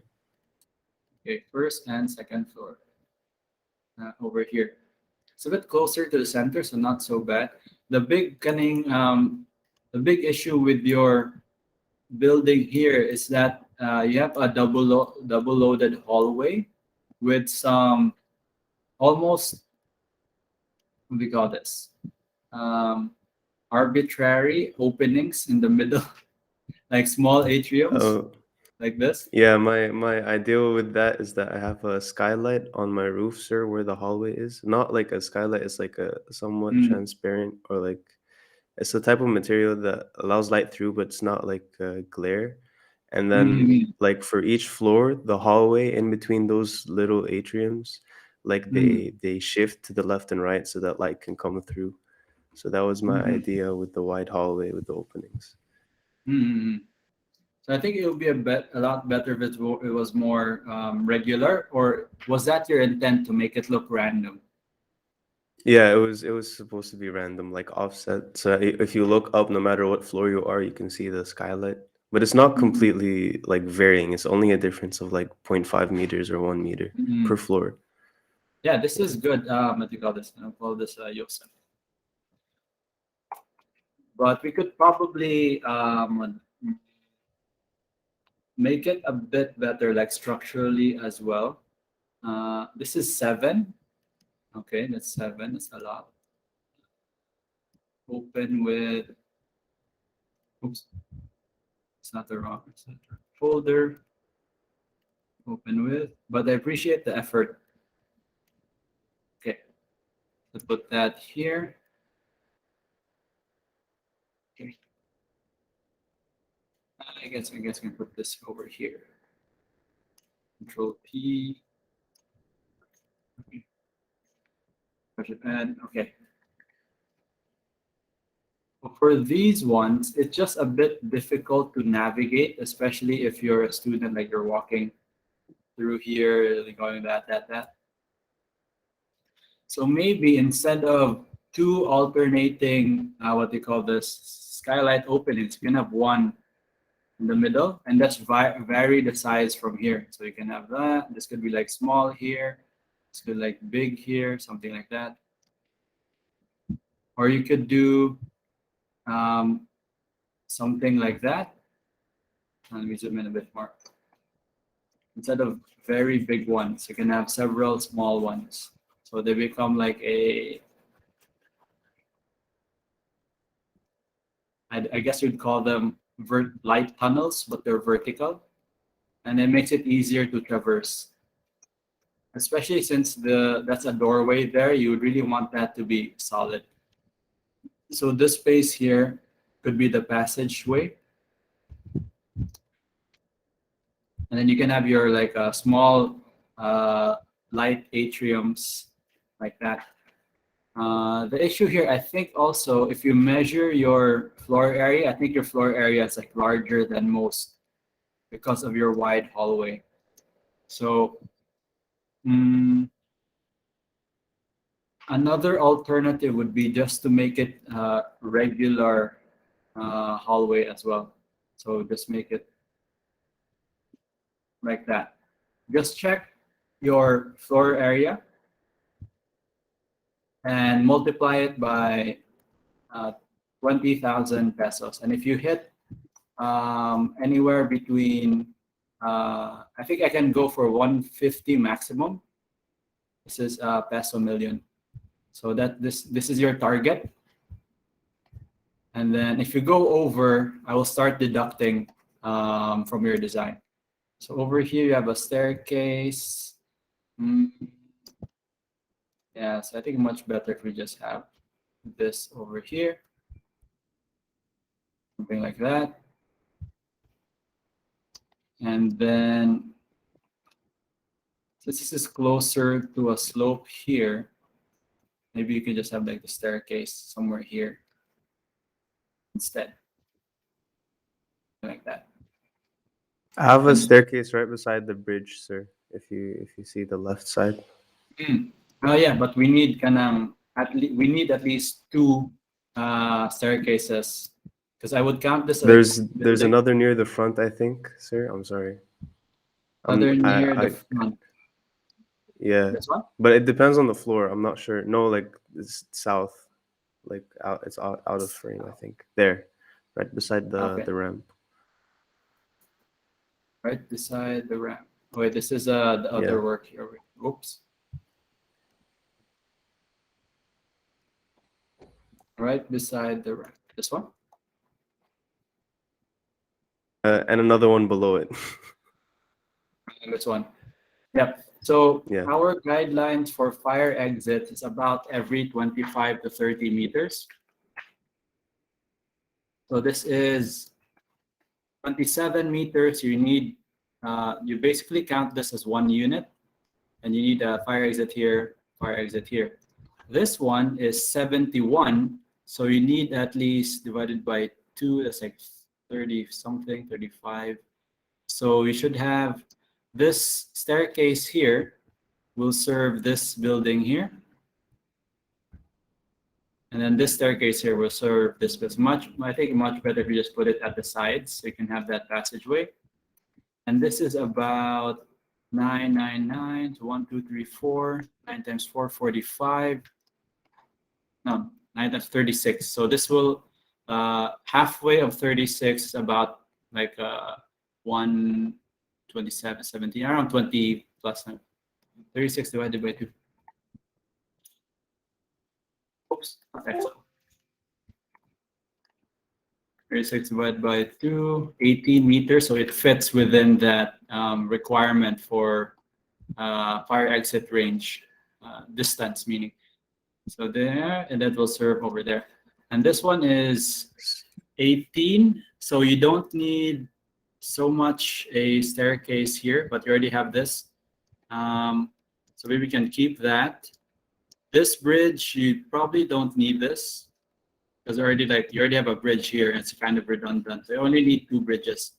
Okay, first and second floor. Over here. It's a bit closer to the center, so not so bad. The big the big issue with your building here is that you have a double loaded hallway with some almost, what do we call this? Arbitrary openings in the middle, like small atriums, Oh, like this. yeah, my idea with that is that I have a skylight on my roof, sir, where the hallway is. Not like a skylight, it's like a somewhat transparent, or like it's a type of material that allows light through, but it's not like glare. And then like for each floor, the hallway in between those little atriums, like they shift to the left and right so that light can come through. So that was my idea with the wide hallway with the openings. So I think it would be a lot better if it was more regular. Or was that your intent to make it look random? Yeah, it was supposed to be random, like offset. So if you look up, no matter what floor you are, you can see the skylight. But it's not completely like varying. It's only a difference of like 0.5 meters or 1 meter per floor. Yeah, this is good. What do you call this? I'll call this Yosef. But we could probably make it a bit better, like structurally as well. This is 7. Okay, that's 7. That's a lot. Open with. Oops, it's not the wrong folder. Open with, but I appreciate the effort. Okay, let's put that here. Okay. I guess I can put this over here. Control P. Okay. Pressure pad. Okay. For these ones, it's just a bit difficult to navigate, especially if you're a student, like you're walking through here, going that. So maybe instead of 2 alternating, what they call this, skylight openings, you can have 1 in the middle, and that's vary the size from here. So you can have that. This could be like small here. This could be like big here, something like that. Or you could do something like that. Let me zoom in a bit more. Instead of very big ones, you can have several small ones. So they become like I guess you'd call them light tunnels, but they're vertical. And it makes it easier to traverse. Especially since that's a doorway there, you would really want that to be solid. So this space here could be the passageway. And then you can have your like small light atriums like that. The issue here, I think also, if you measure your floor area, I think your floor area is like larger than most because of your wide hallway. So another alternative would be just to make it regular hallway as well. So just make it like that. Just check your floor area and multiply it by 20,000 pesos. And if you hit anywhere between, I think I can go for 150 maximum. This is peso million. So that this is your target. And then if you go over, I will start deducting from your design. So over here you have a staircase. Yeah, so I think much better if we just have this over here. Something like that. And then since this is closer to a slope here, maybe you can just have like the staircase somewhere here instead. Like that. I have a staircase right beside the bridge, sir. If you see the left side. Oh yeah, but we need we need at least two staircases because I would count this as There's another near the front, I think, sir. I'm sorry. Other near the front. Yeah, This one? but it depends on the floor. I'm not sure. No, like it's south, like out. It's out of frame. I think there, right beside the ramp. Right beside the ramp. Oh, wait, this is the other work here. Oops. Right beside the ramp. This one? And another one below it. This one. Yep. So our guidelines for fire exits is about every 25 to 30 meters. So this is 27 meters. You need, you basically count this as one unit, and you need a fire exit here, fire exit here. This one is 71. So you need at least divided by 2, that's like 30 something, 35. So you should have this staircase here will serve this building here. And then this staircase here will serve this building. I think much better if you just put it at the sides so you can have that passageway. And this is about 999, so 1, 2, 3, 4, 9 times 4, 45. No, 9 times 36. So this will, halfway of 36 is about like 127, 17, around 20 plus 36 divided by 2. Oops, okay. 36 divided by 2, 18 meters. So it fits within that requirement for fire exit range distance, meaning. So there, and that will serve over there. And this one is 18. So you don't need so much a staircase here, but you already have this. So maybe we can keep that. This bridge, you probably don't need this because you already have a bridge here. And it's kind of redundant. So you only need 2 bridges.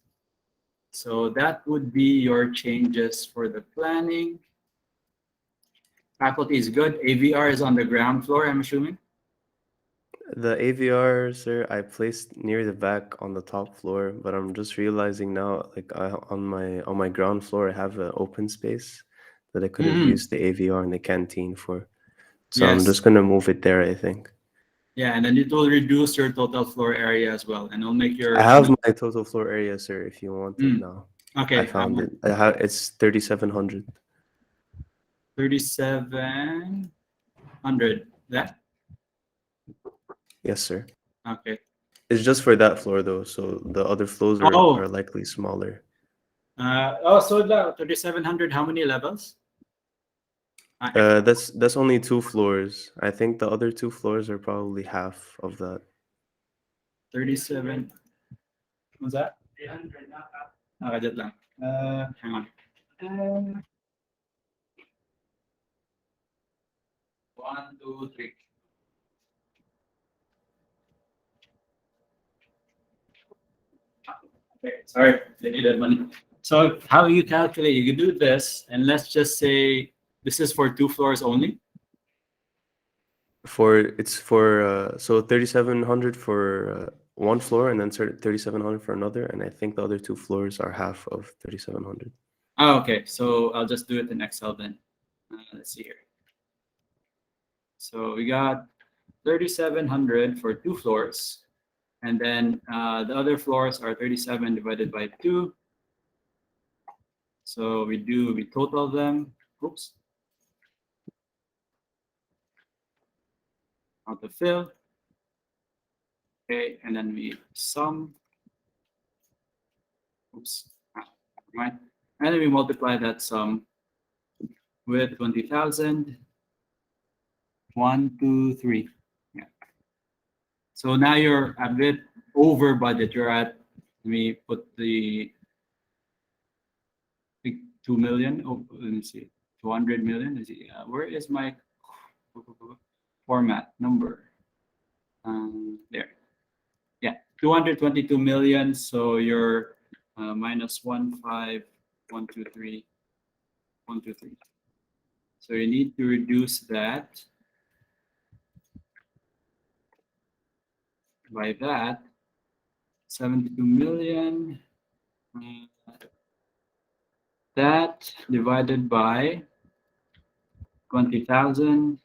So that would be your changes for the planning. Faculty is good. AVR is on the ground floor, I'm assuming. The AVR, sir, I placed near the back on the top floor, but I'm just realizing now, like on my ground floor, I have an open space that I could have used the AVR in the canteen for. So I'm just gonna move it there, I think. Yeah, and then it will reduce your total floor area as well, and it'll make your. I have my total floor area, sir. If you want it now. Okay. I found it. It's 3,700. 3,700. That? Yes, sir. Okay. It's just for that floor though, so the other floors are likely smaller. So the 3,700. How many levels? That's only 2 floors. I think the other 2 floors are probably half of that. 37. What's that? 300. Just lang. Hang on. 1, 2, 3. Okay, sorry, they needed money. So how you calculate? You do this, and let's just say this is for 2 floors only. It's for so 3,700 for one floor, and then 3,700 for another, and I think the other 2 floors are half of 3,700. Oh, okay. So I'll just do it in Excel then. Let's see here. So we got 3,700 for 2 floors, and then the other floors are 37 divided by 2. So we total them. Oops. Autofill. Okay, and then we sum. Oops. Never mind. And then we multiply that sum with 20,000. 1, 2, 3. Yeah. So now you're a bit over budget. You're at, let me put the 2 million. Oh, let me see. 200 million. Is it, where is my format number? There. Yeah, 222 million. So you're minus 1, 5, 1, 2, 3, 1, 2, 3. So you need to reduce that by that 72 million. That divided by 20,000.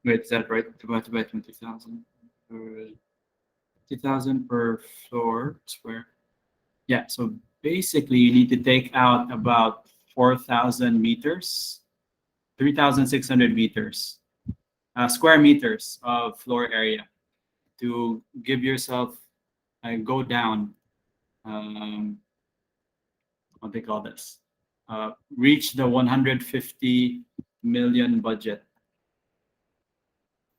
Wait, is that right? Divided by 20,000. 20,000 per floor square. Yeah, so basically you need to take out about 4,000 meters, 3,600 meters, square meters of floor area to give yourself go down. What they call this? Reach the 150 million budget.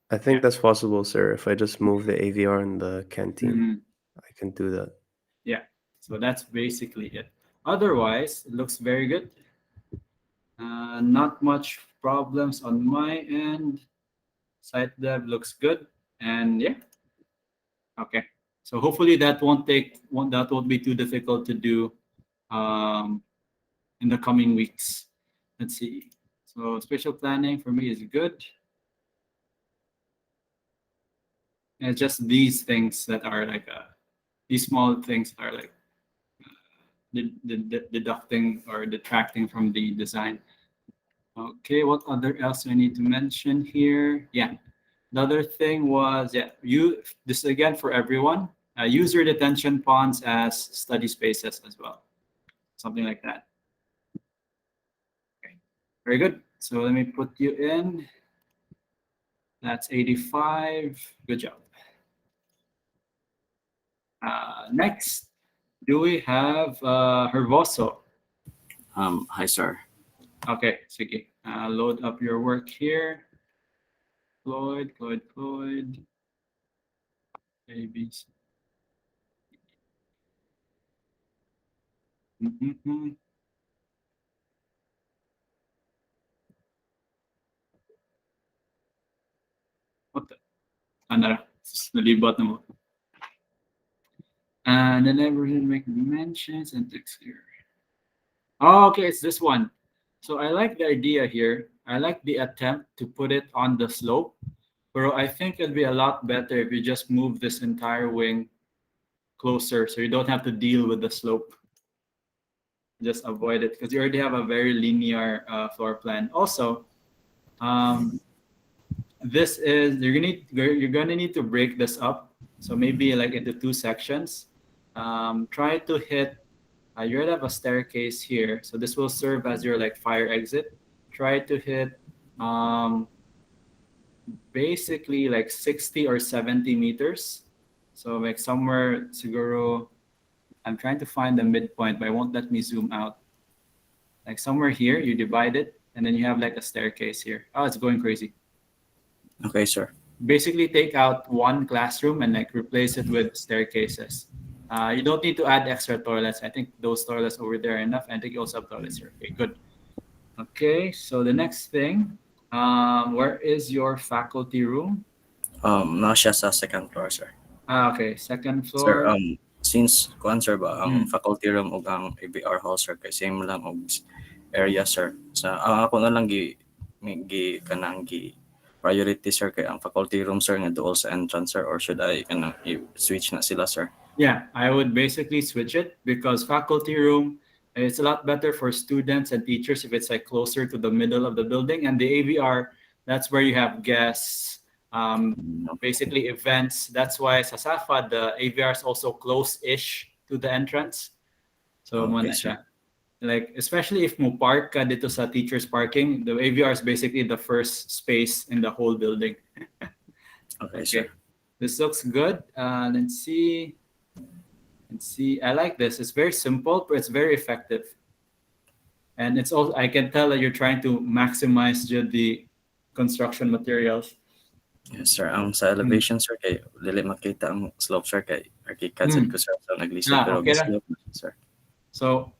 I think that's possible, sir. If I just move the AVR in the canteen, I can do that. Yeah, so that's basically it. Otherwise, it looks very good. Not much problems on my end. Site dev looks good, and yeah. Okay, so hopefully that won't be too difficult to do in the coming weeks. Let's see. So spatial planning for me is good. And it's just these things that are like these small things are like deducting or detracting from the design. Okay, what other else I need to mention here? Yeah, the other thing was, yeah, this again for everyone. Use your detention ponds as study spaces as well, something like that. Okay, very good. So let me put you in. That's 85. Good job. Next, do we have Hervoso? Hi, sir. Okay, sige. Load up your work here. Floyd. ABC. What the? Nara. Nalibot na mo. And then everyone make mentions and text here. Oh, okay, it's this one. So I like the idea here. I like the attempt to put it on the slope. But I think it'd be a lot better if you just move this entire wing closer so you don't have to deal with the slope. Just avoid it because you already have a very linear floor plan. Also, this is you're gonna need to break this up. So maybe like into 2 sections. Try to hit. You already have a staircase here, so this will serve as your like fire exit. Try to hit basically like 60 or 70 meters. So like somewhere siguro, I'm trying to find the midpoint, but it won't let me zoom out. Like somewhere here, you divide it, and then you have like a staircase here. Oh, it's going crazy. Okay, sir. Basically take out one classroom and like replace it with staircases. You don't need to add extra toilets. I think those toilets over there are enough. I think you also have toilets here. Okay, good. Okay, so the next thing, where is your faculty room? Nasa sa second floor, sir. Okay, second Sir, floor. since kuan sir ba ang Mm. faculty room ug ang ABR hall sir kay same lang og area sir. Sa ako na lang kanang priority sir kay ang faculty room sir nga duol sa entrance sir, or should I kanang switch na sila sir? Yeah, I would basically switch it because faculty room, it's a lot better for students and teachers if it's like closer to the middle of the building. And the AVR, that's where you have guests, basically events. That's why sa SAFA, the AVR is also close-ish to the entrance. So mo Okay, na sir. siya. Like especially if mo park ka dito sa teachers parking, the AVR is basically the first space in the whole building. Okay, sir. This looks good. Let's see. I like this. It's very simple, but it's very effective. And it's also, I can tell that you're trying to maximize the construction materials. Yes, sir. Ang sa elevation sir kay dili makita ang slope sir kay archicad sad ko sir so naglisod pero Okay lang. slope sir. So,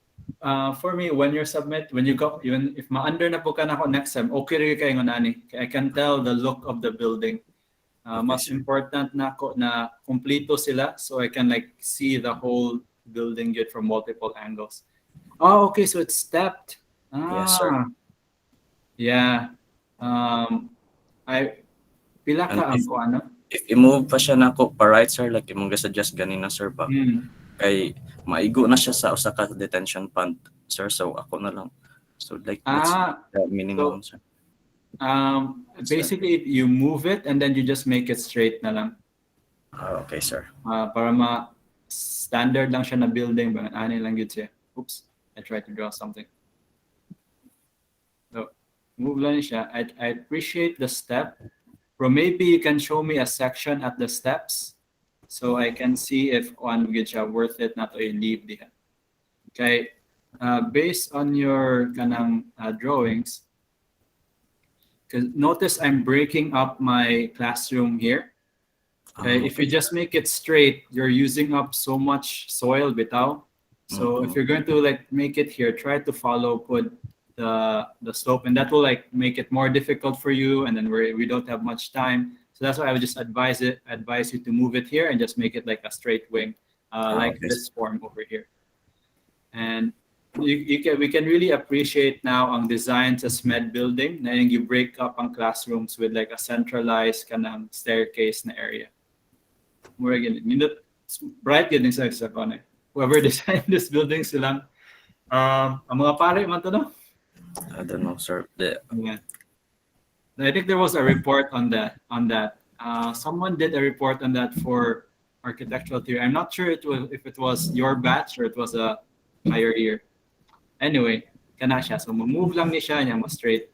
for me, when you go, even if ma-under na po ka na ako next time, okay rin kayo ngunani. I can tell the look of the building. Mas sir. important na ako na kumpleto sila so I can like see the whole building yun from multiple angles. Oh, okay, so it's stepped. Yes, sir. Yeah. Pila ka And ang ko ano? If i-move pa siya nako pa right sir, like imong suggest ganina sir ba? Kay maigo na siya sa usa ka detention pond sir, so ako na lang. So like that's the minimum sir. Basically you move it and then you just make it straight na lang. Okay sir. Para standard lang siya na building ba ani lang gyud siya. Oops, I tried to draw something. So move lang siya. I appreciate the step. Or maybe you can show me a section at the steps so I can see if one gets worth it not to leave diha. Okay. Based on your kanang drawings, because notice I'm breaking up my classroom here. Okay. If you just make it straight, you're using up so much soil bitaw. So if you're going to like make it here, try to put the slope, and that will like make it more difficult for you, and then we don't have much time, so that's why I would just advise you to move it here and just make it like a straight wing, like this form over here. And we can really appreciate now ang design sa SMED building na yung you break up ang classrooms with like a centralized kanang staircase na area. More again, bright yun sa kone. Whoever designed this building silang ang mga pare man to no? I don't know, sir. Yeah. I think there was a report on that. Someone did a report on that for architectural theory. I'm not sure if it was your batch or it was a higher year. Anyway, kana siya. So move lang ni siya niya mas straight.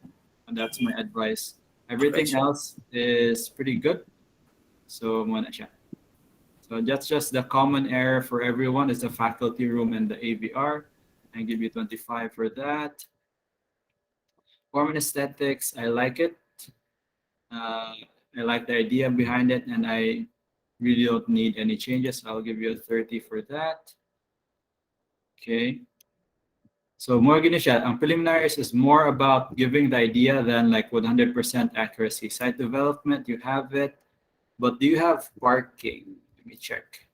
And that's my advice. Everything else is pretty good. So muna siya. So that's just the common error for everyone is the faculty room and the AVR. I give you 25 for that. Form and aesthetics, I like it. I like the idea behind it, and I really don't need any changes. I'll give you a 30 for that. Okay. So more siya. Ang preliminaries is more about giving the idea than like 100% accuracy. Site development, you have it. But do you have parking? Let me check.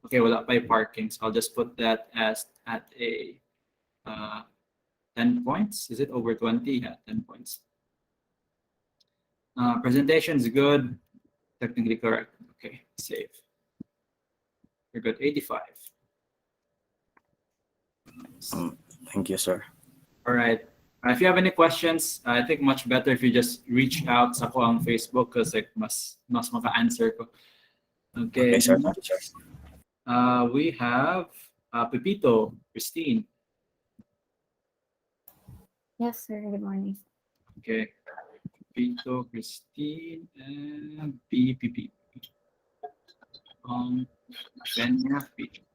Okay, wala pa parking. So I'll just put that as at a 10 points. Is it over 20? Yeah, 10 points. Presentation is good. Technically correct. Okay, save. You're good. 85. Thank you, sir. All right. If you have any questions, I think much better if you just reach out sa ko on Facebook because like mas maka-answer ko. Okay, sir. We have Pepito, Christine. Yes, sir. Good morning. Okay. Pepito, Christine, and PPP. Kenya, Pepito.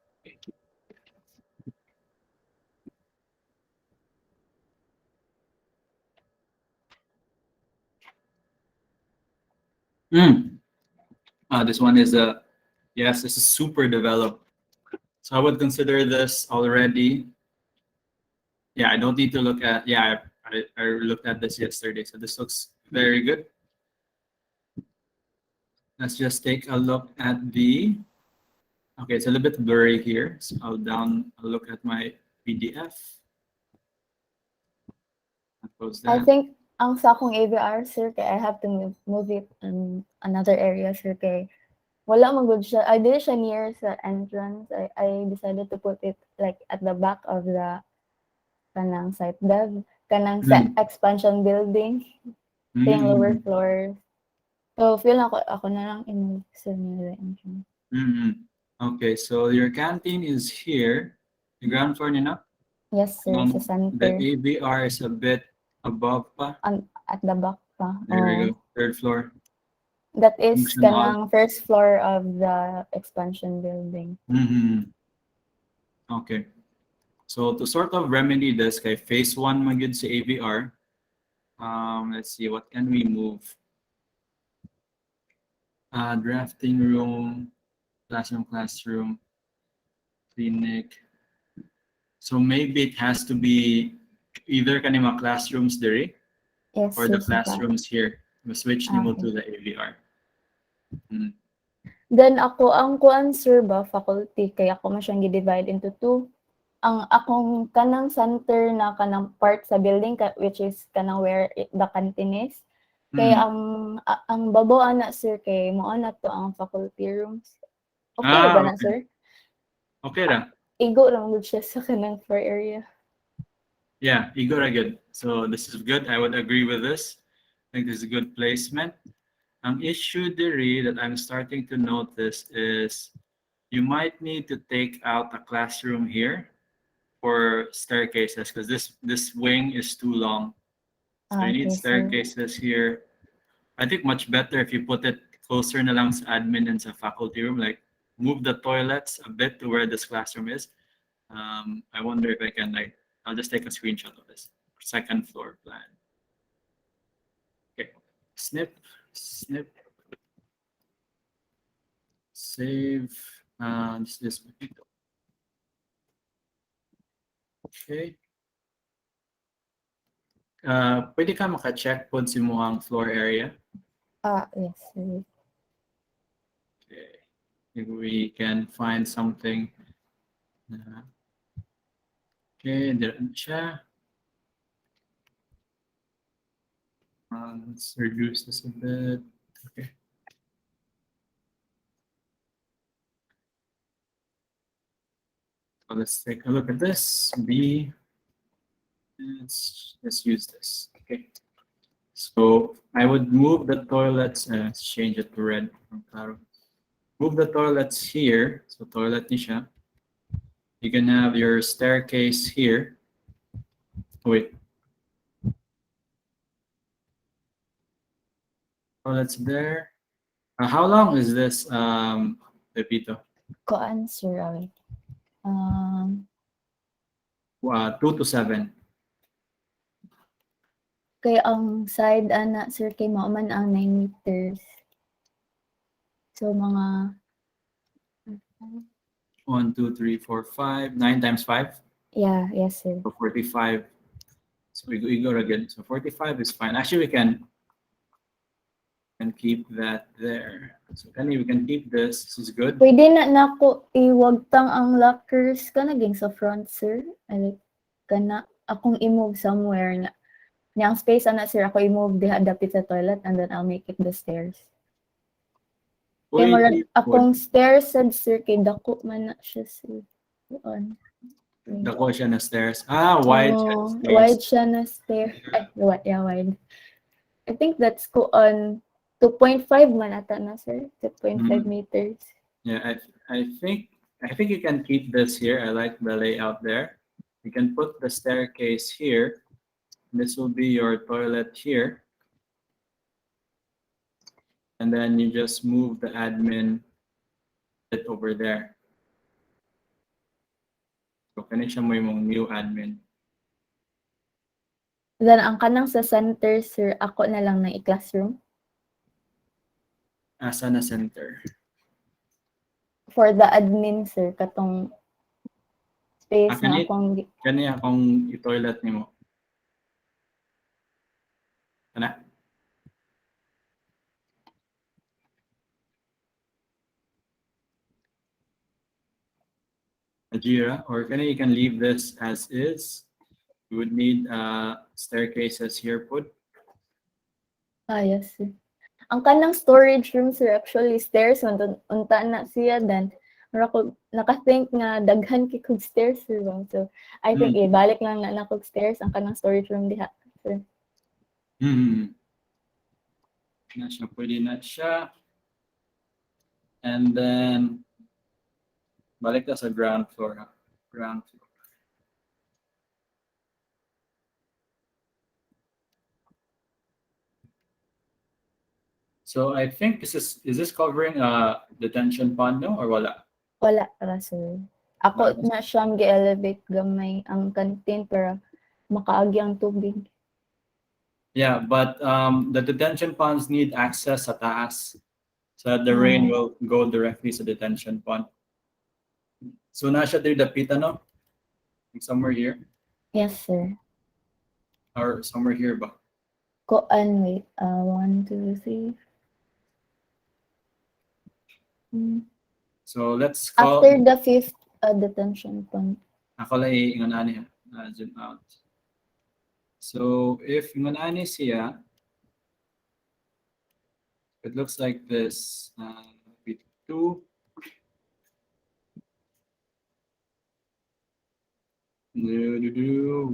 This one is yes, this is super developed. So I would consider this already. Yeah, I don't need to look at, I looked at this yesterday. So this looks very good. let's just take a look at the. Okay, it's a little bit blurry here, so I'll look at my PDF. I think ang sa akong AVR, sir, kay I have to move it in another area, sir, kay wala man good siya. I did siya near sa entrance. I decided to put it like at the back of the kanang site dev, kanang sa expansion building, yung lower floors. So, feel ako na lang in near the entrance. Okay, so your canteen is here. The ground floor niya na? Yes, sir, sa center. The AVR is a bit above pa. At the back pa. There we go, third floor. That is kanang first floor of the expansion building. Okay. So to sort of remedy this, kay phase 1 magyud sa AVR. Let's see, what can we move? Drafting room, classroom, clinic. So maybe it has to be either kanima classrooms there, yes, or the classrooms here. We switch nimo to the AVR. Then ako ang kuan, sir, ba faculty, kaya ako man siyang gi-divide into two. Ang akong kanang center na kanang part sa building, which is kanang where the canteen is. Kaya ang babaw ana, sir, kay mo na to ang faculty rooms. Okay ba na, sir? Okay ra. Igo lang gud siya sa kanang floor area. Yeah, igo ra good. So this is good. I would agree with this. I think this is a good placement. Ang issue diri that I'm starting to notice is you might need to take out a classroom here for staircases, because this wing is too long. So you need staircases here. I think much better if you put it closer na lang sa admin and sa faculty room, like move the toilets a bit to where this classroom is. I wonder if I can, like, I'll just take a screenshot of this second floor plan. Okay, snip, save, this. Okay. Pwede ka maka-check po si muhang floor area? Yes, sir. Okay. If we can find something. Okay, there siya. Let's reduce this a bit. Okay. So let's take a look at this. Let's use this. Okay. So I would move the toilets. Let's change it to red. Move the toilets here. So toilet ni siya. You can have your staircase here. Wait. Toilets there. How long is this, Pepito? Kuan, sir, wait. 2 to 7. Kay ang side ana, sir, kay mao man ang 9 meters. So mga 1, 2, 3, 4, 5. 9 times 5? Yeah, yes, sir. So 45. So we go again. So 45 is fine. Actually, we can keep that there. So we can keep this. This is good. Pwede na nako iwagtang ang lockers kanaging sa front, sir. Like kana akong i-move somewhere na ang space ana, sir, ako i-move diha dapit sa toilet, and then I'll make it the stairs. Kay marag akong stairs sad, sir, kay dako man na siya, sir. Dako siya na stairs. Wide siya na stairs. Wide siya na stairs. Wide. I think that's ko on 2.5 man ata na, sir. 2.5 meters. Yeah, I think you can keep this here. I like the layout there. You can put the staircase here. This will be your toilet here. And then you just move the admin bit over there. So kani siya mo yung new admin. Then ang kanang sa center, sir, ako na lang na i-classroom. Asa na center? For the admin, sir, katong space na akong kani akong i-toilet nimo. Kana? Ajira, or you can leave this as is. You would need staircases here put. Yes, sir. Ang kanang storage room, sir, actually stairs unta na siya, then naka-think nga daghan kay kog stairs, sir. So I think balik lang na kog stairs ang kanang storage room diha, sir. Na siya, pwede na siya. And then balik ka sa ground floor. Ground floor. So I think is this covering detention pond, no, or wala? Wala ra, sir. Ako na siyang gi-elevate gamay ang canteen para makaagi ang tubig. Yeah, but the detention ponds need access sa taas, so that the rain will go directly sa detention pond. So na siya diri dapita, no? Somewhere here? Yes, sir. Or somewhere here ba? Wait, 1, 2, 3. So let's call after the 5th detention pond. Ako lang ingon ani zoom out. So if ingon ani siya, it looks like this. With 2.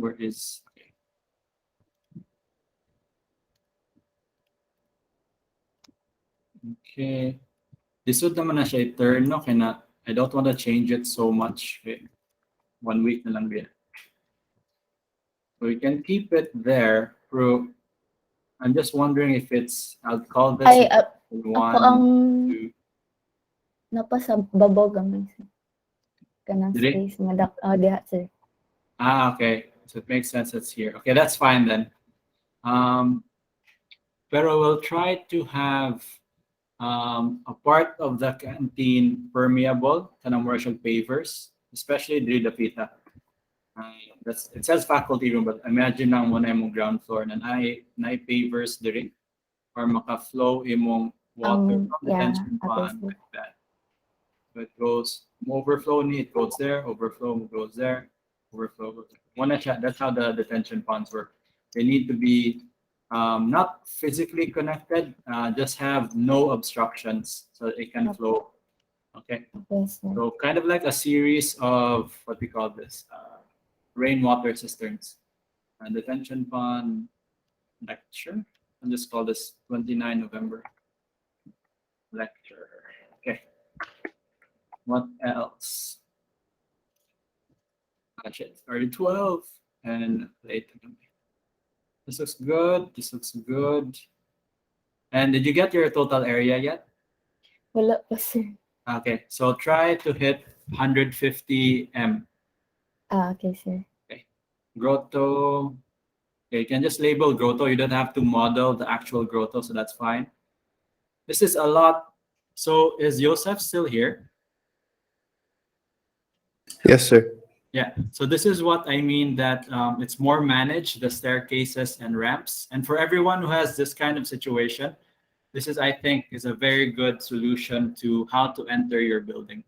Where is okay. This would naman na siya i-turn, no? Kaya I don't want to change it so much. Okay. 1 week na lang din. So we can keep it there. I'm just wondering if I'll call this one, ako ang 2. napasa babaw gamay, sir. Kanang space nga diha, sir. Okay. So it makes sense it's here. Okay, that's fine then. Pero we'll try to have a part of the canteen permeable, kanang more siyang pavers, especially diri dapita. It says faculty room, but imagine lang muna imong ground floor na na pavers diri or maka-flow imong water from the detention pond like that. So it goes, overflow it goes there, overflow goes there, overflow goes there. That's how the detention ponds work. They need to be not physically connected, just have no obstructions so that it can flow. Okay. So kind of like a series of what we call this rainwater cisterns. And detention pond lecture. I'll just call this 29 November lecture. Okay. What else? Shit, already 12 and late. This looks good. This looks good. And did you get your total area yet? Wala pa, sir. Okay, so try to hit 150 M. Okay, sir. Okay. Grotto. Okay, you can just label grotto. You don't have to model the actual grotto, so that's fine. This is a lot. So is Joseph still here? Yes, sir. Yeah, so this is what I mean that it's more managed, the staircases and ramps. And for everyone who has this kind of situation, this is, I think, is a very good solution to how to enter your building.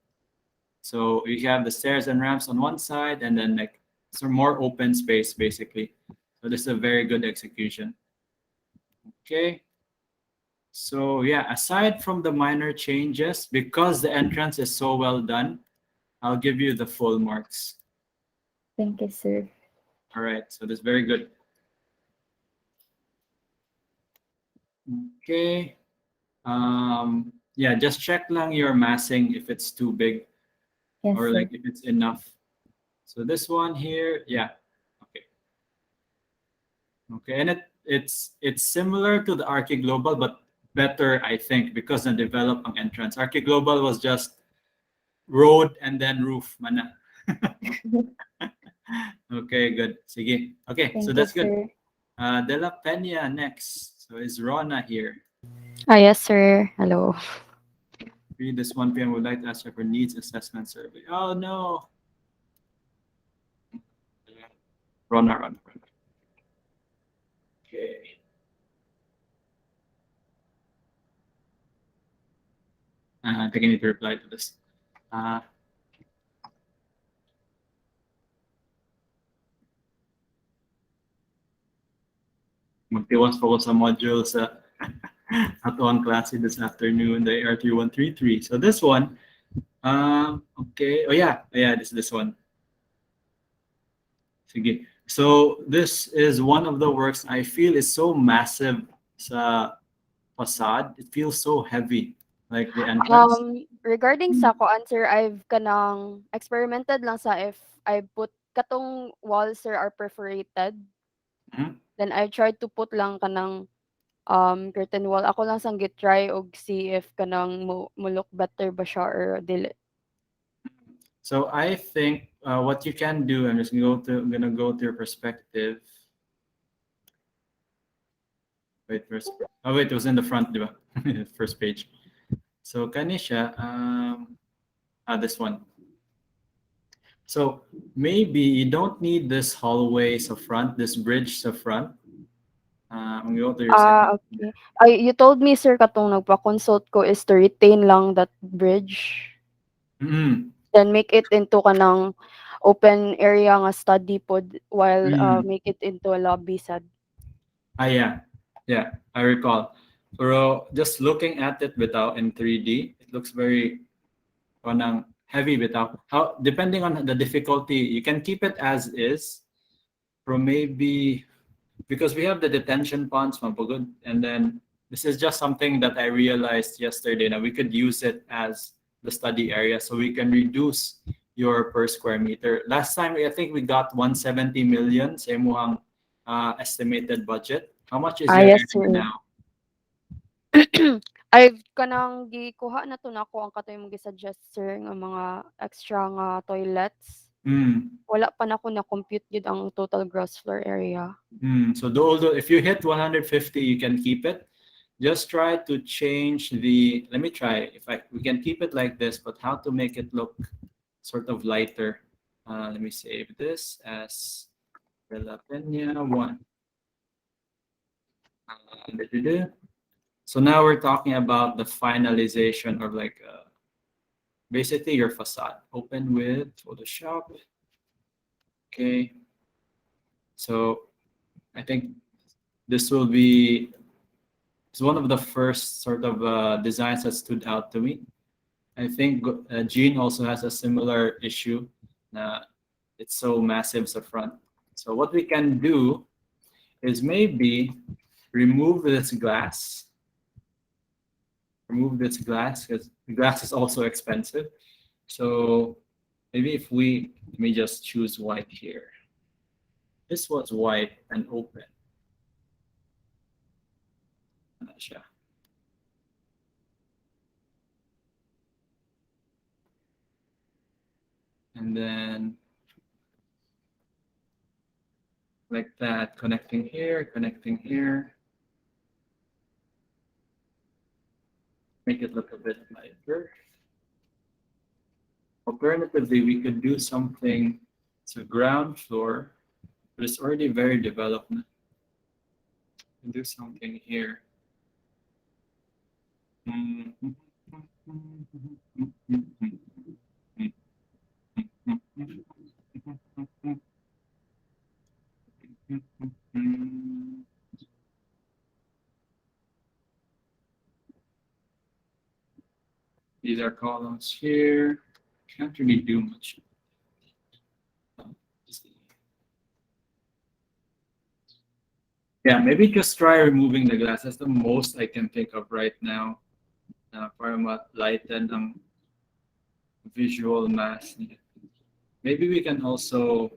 So you have the stairs and ramps on one side and then like some more open space, basically. So this is a very good execution. Okay. So yeah, aside from the minor changes, because the entrance is so well done, I'll give you the full marks. Thank you, sir. All right, so that's very good. Okay. Yeah, just check lang your massing if it's too big, yes, or sir. like if it's enough. So this one here, yeah. Okay. Okay, and it's similar to the Archi Global, but better, I think, because the developed ang entrance. Archi Global was just road and then roof, mana. Okay, good. Sige. Okay, Thank so that's you, good. Sir. De La Peña next. So is Rona here? Yes, sir. Hello. Read this 1 p.m. would like to ask you for needs assessment survey. Oh no. Rona. Okay. I think I need to reply to this. Magtiwas pa ko sa module sa ato ang klase this afternoon, the AR3133. So this one, okay. Oh yeah, this one. Sige. So this is one of the works I feel is so massive sa facade. It feels so heavy, like the entrance. Regarding sa ko answer, I've kanang experimented lang sa if I put katong walls sir are perforated. Mhm. Then I tried to put lang kanang curtain wall. Ako lang sang gitry og see if kanang mo look better ba siya or dili. So I think what you can do, I'm gonna go to your perspective. Wait, first. Oh wait, it was in the front, diba? First page. So kanisha, this one. So maybe you don't need this hallway sa front, this bridge sa front. I'm going to your second. Okay. Ay, you told me sir katong nagpa-consult ko is to retain lang that bridge. Mm. Then make it into kanang open area nga study pod while make it into a lobby sad. Yeah, I recall. Pero just looking at it without in 3D, it looks very kanang heavy without. How depending on the difficulty, you can keep it as is. Or maybe because we have the detention ponds, mapagod, and then this is just something that I realized yesterday. Now we could use it as the study area, so we can reduce your per square meter. Last time I think we got 170 million sa imuhang estimated budget. How much is your Yes, area sir. now? I've kanang gikuha na to nako ang katoy mong gi-suggest sir nga mga extra nga toilets. Wala pa na ko na compute yun ang total gross floor area. So although if you hit 150, you can keep it. Just try to change the. Let me try. We can keep it like this, but how to make it look sort of lighter? Let me save this as Villa Peña 1. So now we're talking about the finalization of basically your facade. Open with Photoshop. Okay. So I think this will be it's one of the first sort of designs that stood out to me. I think Gene also has a similar issue. It's so massive sa front. So what we can do is maybe remove this glass. Remove this glass because the glass is also expensive. So maybe let me just choose white here. This was white and open. And then like that, connecting here, connecting here. Make it look a bit lighter. Alternatively, we could do something to ground floor, but it's already very developed. Do something here. These are columns here. Can't really do much. Yeah, maybe just try removing the glass. That's the most I can think of right now. Para ma-lighten ang visual mass. Maybe we can also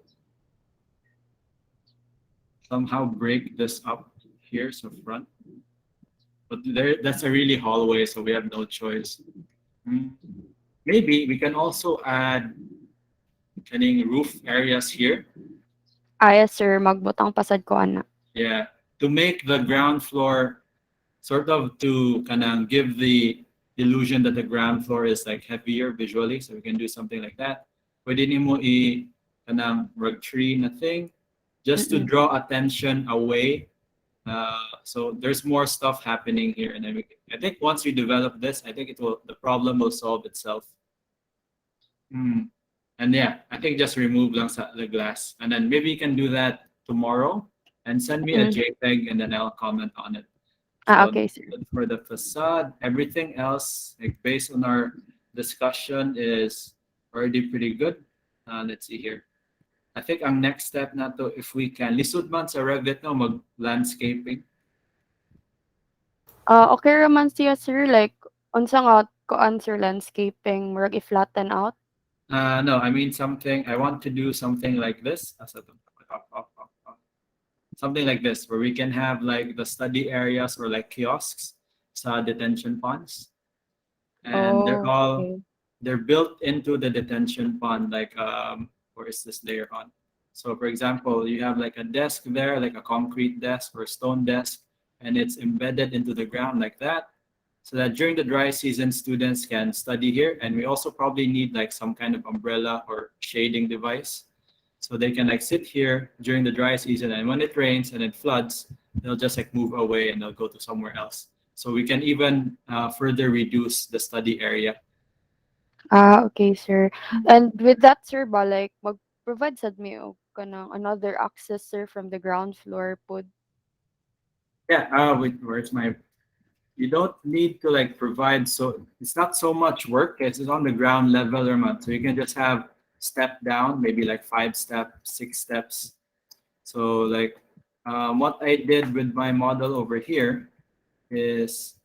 somehow break this up here, so front. But that's a really hallway, so we have no choice. Maybe we can also add roof areas here. Yes, sir. Magbutang pasad ko, ana. Yeah, to make the ground floor sort of to give the illusion that the ground floor is like heavier visually, so we can do something like that. Pwede nimo rug tree na thing just to draw attention away. So there's more stuff happening here, and I think once we develop this, I think the problem will solve itself. And yeah, I think just remove lang the glass, and then maybe you can do that tomorrow. and send me a JPEG, and then I'll comment on it. Okay, sir. For the facade, everything else, like based on our discussion, is already pretty good. Let's see here. I think ang next step na to, if we can, lisod man sa Revit no, mag-landscaping. Okay raman siya, sir. Like, unsa nga kuan sir landscaping, murag i-flatten out? No, I mean something, I want to do something like this. Something like this, where we can have like the study areas or like kiosks sa detention ponds. And Okay. they're built into the detention pond, like where is this layer on? So for example, you have like a desk there, like a concrete desk or a stone desk, and it's embedded into the ground like that, so that during the dry season, students can study here. And we also probably need like some kind of umbrella or shading device, so they can like sit here during the dry season, and when it rains and it floods, they'll just like move away and they'll go to somewhere else. So we can even further reduce the study area. Okay, sir. And with that, sir, ba, like, mag-provide sad mi og kanang another access, sir, from the ground floor pod. Yeah, wait, where's my? You don't need to like provide, so it's not so much work. It's on the ground level or not. So you can just have step down, maybe like 5 steps, 6 steps. So like what I did with my model over here is,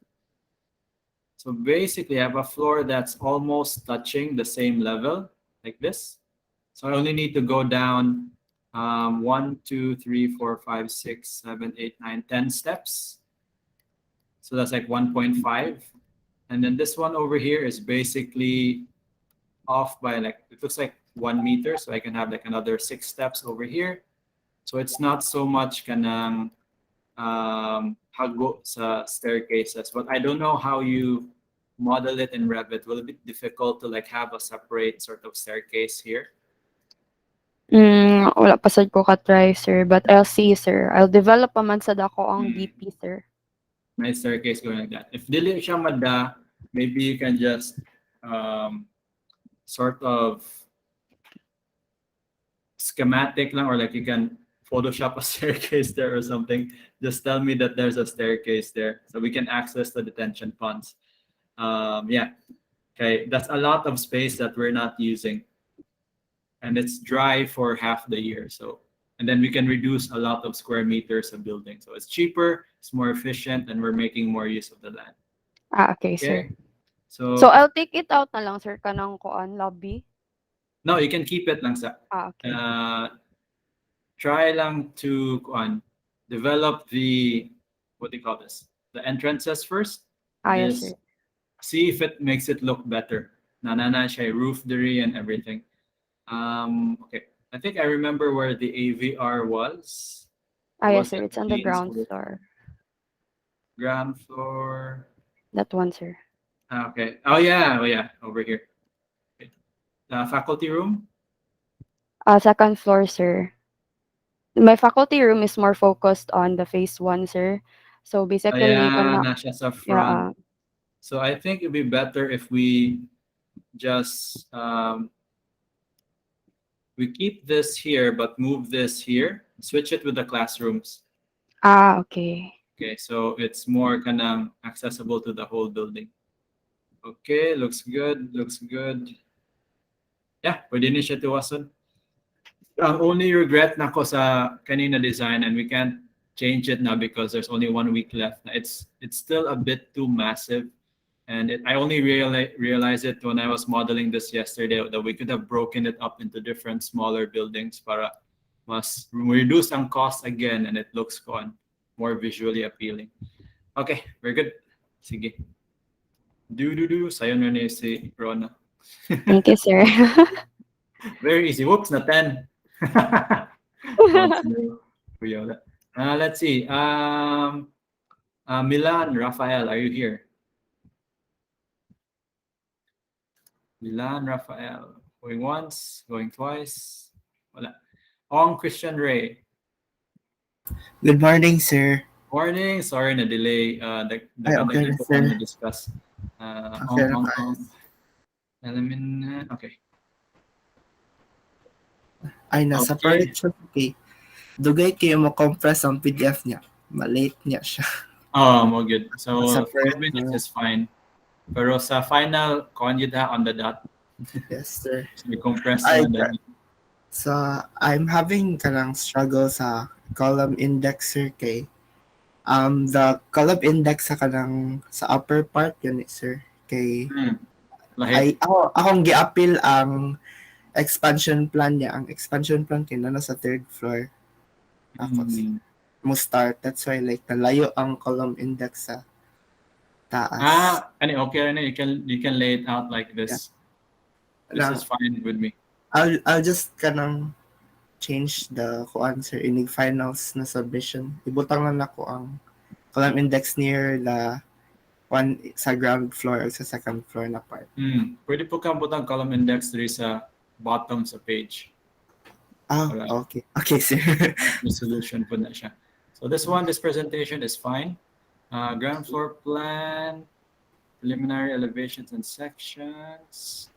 so basically I have a floor that's almost touching the same level like this. So I only need to go down 1, 2, 3, 4, 5, 6, 7, 8, 9, 10 steps. So that's like 1.5. And then this one over here is basically off by like, it looks like 1 meter. So I can have like another 6 steps over here. So it's not so much kanang hago sa staircases, but I don't know how you model it in Revit. Will it be difficult to like have a separate sort of staircase here? Wala pa sad ko ka-try, sir, but I'll see, sir. I'll develop pa man sad ako ang DP, sir. My staircase going like that. If dili siya mada, maybe you can just sort of schematic lang, or like you can Photoshop a staircase there or something. Just tell me that there's a staircase there so we can access the detention ponds. Yeah. Okay, that's a lot of space that we're not using. And it's dry for half the year. So, and then we can reduce a lot of square meters of building. So it's cheaper, it's more efficient, and we're making more use of the land. Okay, sir. So I'll take it out na lang, sir, kanang kuan lobby. no, you can keep it lang sa. Okay. Try lang to develop the, what do you call this? The entrances first. Yes, sir. See if it makes it look better. Nanana siya roof diri and everything. Okay. I think I remember where the AVR was. Yes, sir. It's on the ground floor. Ground floor. That one, sir. Okay. Oh yeah. Over here. Okay. Faculty room. Second floor, sir. My faculty room is more focused on the phase 1, sir. So basically, nasa sa front. So I think it'd be better if we just we keep this here, but move this here. Switch it with the classrooms. Okay. Okay, so it's more kanang accessible to the whole building. Okay, looks good. Yeah, pwede ni siya tiwason. Ang only regret na ko sa kanina design, and we can't change it now because there's only 1 week left. It's still a bit too massive, and I only realized it when I was modeling this yesterday, that we could have broken it up into different smaller buildings para mas reduce ang cost again, and it looks more visually appealing. Okay, very good. Sige. Sayo na ni si Rona. Thank you, sir. Very easy. Whoops, na 10. Let's see. Milan, Rafael, are you here? Milan, Rafael. Going once, going twice. Wala. Christian Ray. Good morning, sir. Morning. Sorry na delay. Okay, sir. Na discuss. Ay, nasa Okay. project. Okay. dugay kayo mo compress ang PDF niya. Malate niya siya. Oh, mo good. So Sa 5 first minutes floor. is fine. Pero sa final, kuhan yun on the dot. Yes, sir. So, compress I na. So, I'm having kanang struggle sa column index, sir, kay the column index sa kanang sa upper part yun, sir. Kay akong gi-appeal ang expansion plan niya. Ang expansion plan kay nasa third floor. Ako mo start. That's why like nalayo ang column index sa taas. Okay, you can lay it out like this. Yeah. This is fine with me. I'll just kanang change the kuan sir inig finals na submission. Ibutang lang nako ang column index near the one sa ground floor o sa second floor na part. Pwede po kang butang column index diri sa bottom sa page. Okay. Okay, sir. The solution po na siya. So this presentation is fine. Ground floor plan, preliminary elevations and sections.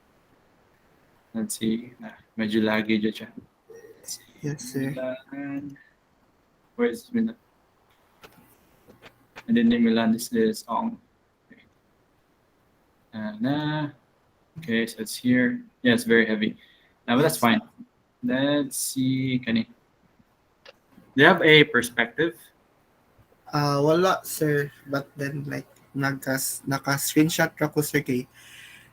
Let's see. Medyo laggy dyan siya. Yes, sir. Where is Milan? And then Milan is on. Okay. Okay, so it's here. Yeah, it's very heavy. But that's fine. Let's see. Do you have a perspective? Wala, sir. But then, like, naka-screenshot ra ko, sir, kay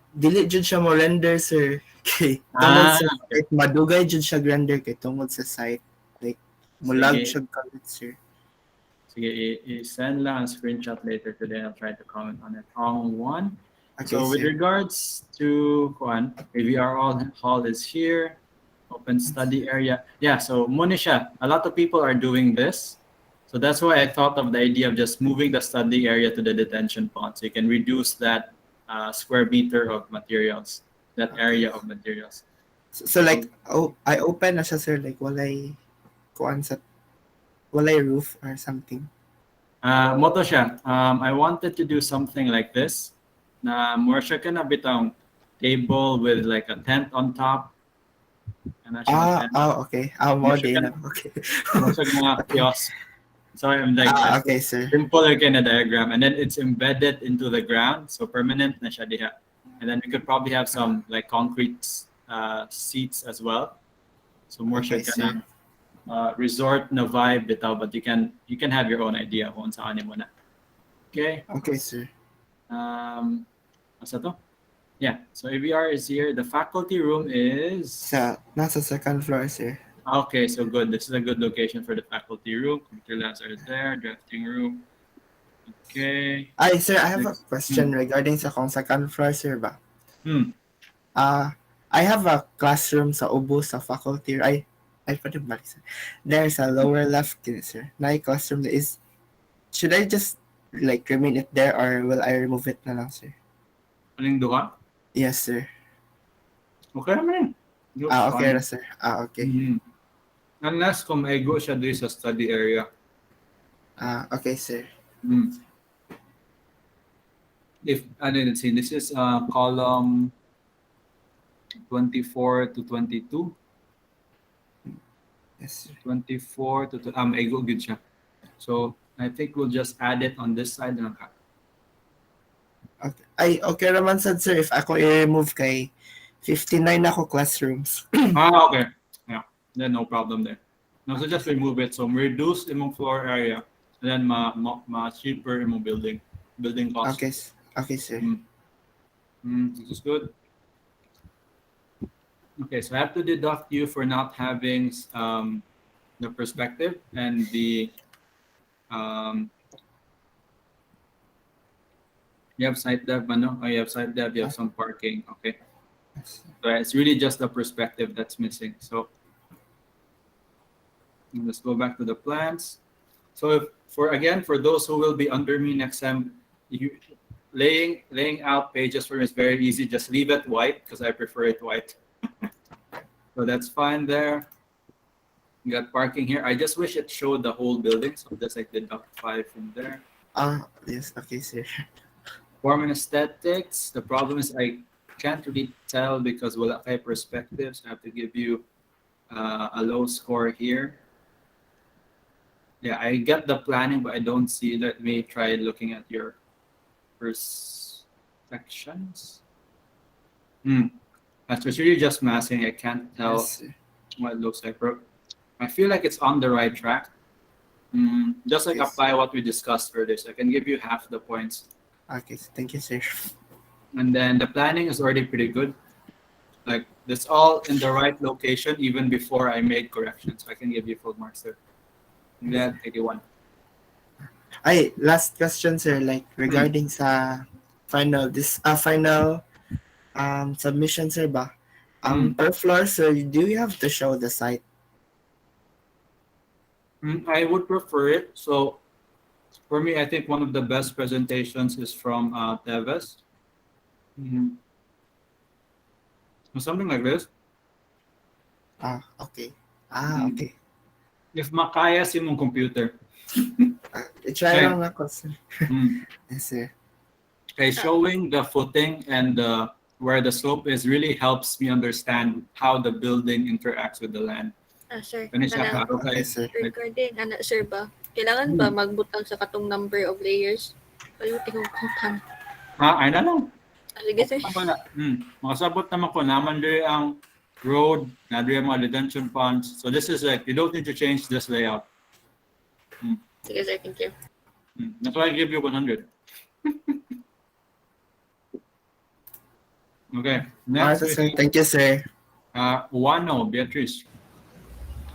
dili jud siya mo render, sir. Kay tungod sa site, madugay jud siya render kay tungod sa site. Like, mulag siya kalit, sir. Sige, i-send lang a screenshot later today. I'll try to comment on it. One. Okay, so with regards to AVR hall is here. Open study area. Yeah, so muna siya. A lot of people are doing this. So that's why I thought of the idea of just moving the study area to the detention pond. So you can reduce that square meter of materials, that area of materials. So like, I open na siya, sir. Like, walay roof or something. Moto siya. I wanted to do something like this. Na more siya ka na bitang table with like a tent on top. Okay. More day na. Okay. More siya mga kiosk. Sorry, I'm like okay, sir. Simple kind of diagram, and then it's embedded into the ground, so permanent na siya diha. And then we could probably have some like concrete seats as well. So more siya ka na resort na vibe bitaw, but you can have your own idea kung saan mo na. Okay. Okay, sir. What's that? Yeah. So AVR is here. The faculty room is nasa second floor, sir. Okay, so good. This is a good location for the faculty room. Computer labs are there. Drafting room. Okay. Sir, I have a question regarding sa second floor, sir ba? I have a classroom sa ubo sa faculty. There's a lower left, sir. Na classroom is. Should I just like remain it there or will I remove it na lang, sir? Aling duha? Yes, sir. Okay naman. Okay na, sir. Okay. Unless kung may go siya doon sa study area. Okay, sir. Let's see, this is column 24 to 22. Yes, sir. 24 to may go good siya. So I think we'll just add it on this side lang ka. Okay. Okay naman sad, sir, if ako i-remove kay 59 ako classrooms. Okay. Yeah. Then no problem there. No, so just remove it. So reduce imong floor area and then cheaper imong building cost. Okay, sir. This is good. Okay, so I have to deduct you for not having the perspective and the you have site dev, you have site dev, you have some parking. Okay. So it's really just the perspective that's missing. So let's go back to the plans. So for those who will be under me next time, laying out pages for me is very easy. Just leave it white because I prefer it white. So that's fine there. You got parking here. I just wish it showed the whole building. So just like deduct 5 from there. Yes. Okay, sir. Form and aesthetics. The problem is I can't really tell because wala kay perspectives. I have to give you a low score here. Yeah, I get the planning, but I don't see. Let me try looking at your first sections. That's really just masking. I can't tell Yes, sir. what it looks like, bro. I feel like it's on the right track. Just like Yes. apply what we discussed earlier. So I can give you half the points. Okay, thank you, sir. And then the planning is already pretty good. Like that's all in the right location even before I made corrections. So I can give you full marks there. And then 81. Ay, last question, sir. Like regarding sa final submission, sir ba? Per floor, sir, do you have to show the site? I would prefer it. So for me, I think one of the best presentations is from Teves. Something like this. Okay. Okay. If makaya si mong computer. Try lang ako, sir. Yes, sir. Okay, showing the footing and where the slope is really helps me understand how the building interacts with the land. Sir, Okay, sir. regarding, sir ba, kailangan ba magbutang sa katong number of layers? Palimutin ko kung paano. Ay na lang. Sige, sir. Makasabot naman ko naman diri ang road, na diri ang mga detention ponds. So this is like, you don't need to change this layout. Sige, sir. Thank you. That's why I give you 100. Okay. Next, sir. Thank you, sir. Wano, Beatrice.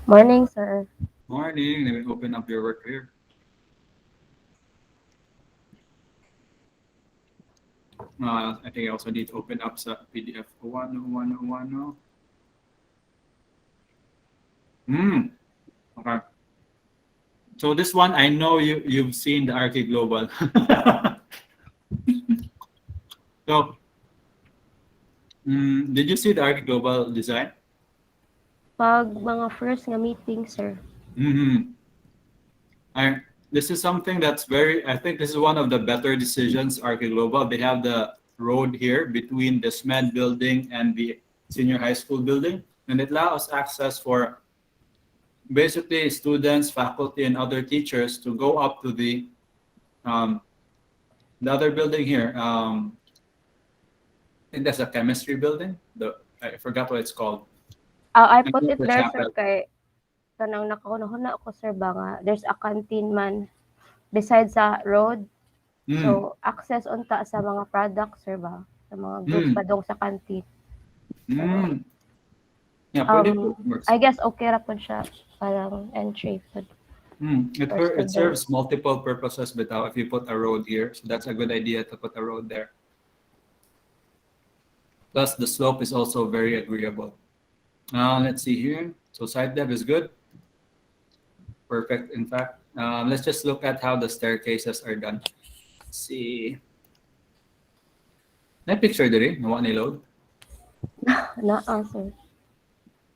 Morning, sir. Morning. Let me open up your work here. I think I also need to open up sa PDF. Wano. Okay. So this one, I know you've seen the Archi Global. So, did you see the Archi Global design? Pag mga first nga meeting, sir. This is something that's I think this is one of the better decisions, Archi Global. They have the road here between the SMED building and the senior high school building, and it allows access for basically students, faculty, and other teachers to go up to the other building here. I think that's a chemistry building. I forgot what it's called. I put it there, sir, kay kanang nakahuna ako, sir, ba nga there's a canteen man beside sa road. So, access unta sa mga products, sir, ba? Sa mga goods padong sa canteen. Yeah, I guess okay ra po siya parang entry food. It serves multiple purposes, but if you put a road here, so that's a good idea to put a road there. Plus, the slope is also very agreeable. Let's see here. So site dev is good. Perfect. In fact, let's just look at how the staircases are done. Let's see. Na picture diri, nawa ni load. Sir.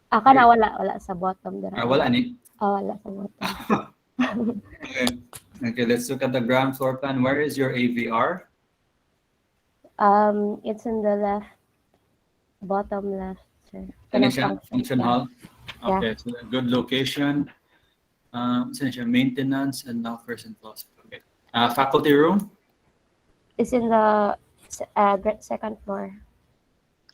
Kana wala sa bottom dira. Wala ni. Wala sa bottom. Okay, let's look at the ground floor plan. Where is your AVR? It's in the left, bottom left, sir. Function hall. Okay, Yeah. so a good location. Maintenance and lockers and closets. Okay. Faculty room. It's in the second floor.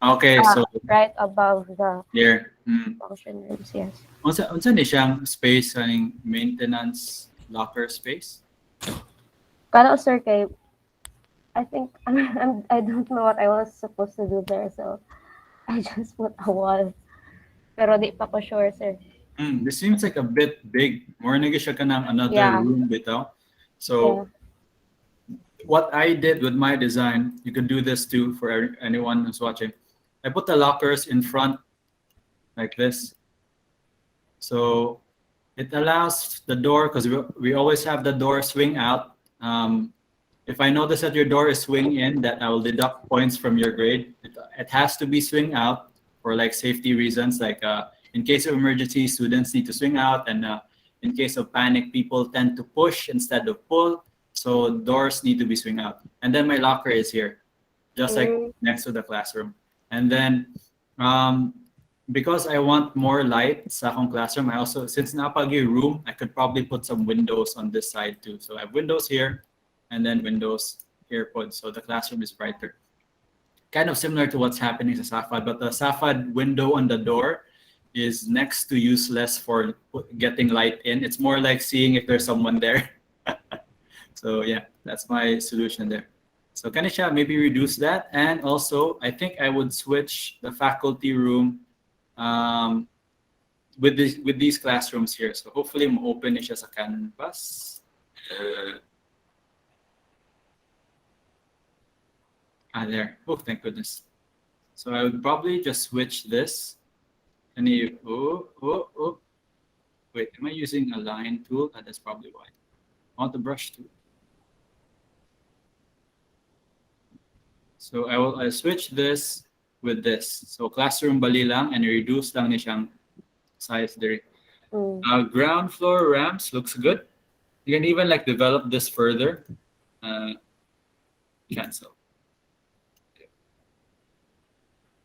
Okay, so right above the here. function rooms, yes. Unsa ni siyang space running maintenance locker space? Kano, sir, kay I think I don't know what I was supposed to do there, so I just put a wall. Pero di pa ko sure, sir. This seems like a bit big. More na siya kanang another room bitaw. So what I did with my design, you can do this too for anyone who's watching. I put the lockers in front like this. So it allows the door, because we always have the door swing out. If I notice that your door is swing in, that I will deduct points from your grade. It has to be swing out for like safety reasons, like in case of emergency, students need to swing out, and in case of panic, people tend to push instead of pull. So doors need to be swing out. And then my locker is here, just like next to the classroom. And then because I want more light sa akong classroom, I also, since napagi room, I could probably put some windows on this side too. So I have windows here and then windows here put, so the classroom is brighter. Kind of similar to what's happening sa SAFAD, but the SAFAD window on the door is next to useless for getting light in. It's more like seeing if there's someone there. So yeah, that's my solution there. So Kanisha, maybe reduce that. And also, I think I would switch the faculty room with these classrooms here. So hopefully ma-open siya sa canvas. There. Oh, thank goodness. So I would probably just switch this. And you, wait, am I using a line tool? That's probably why. I want the brush tool. So I'll switch this with this. So classroom bali lang and reduce lang ni siyang size there. Ground floor ramps looks good. You can even like develop this further. Cancel. Okay.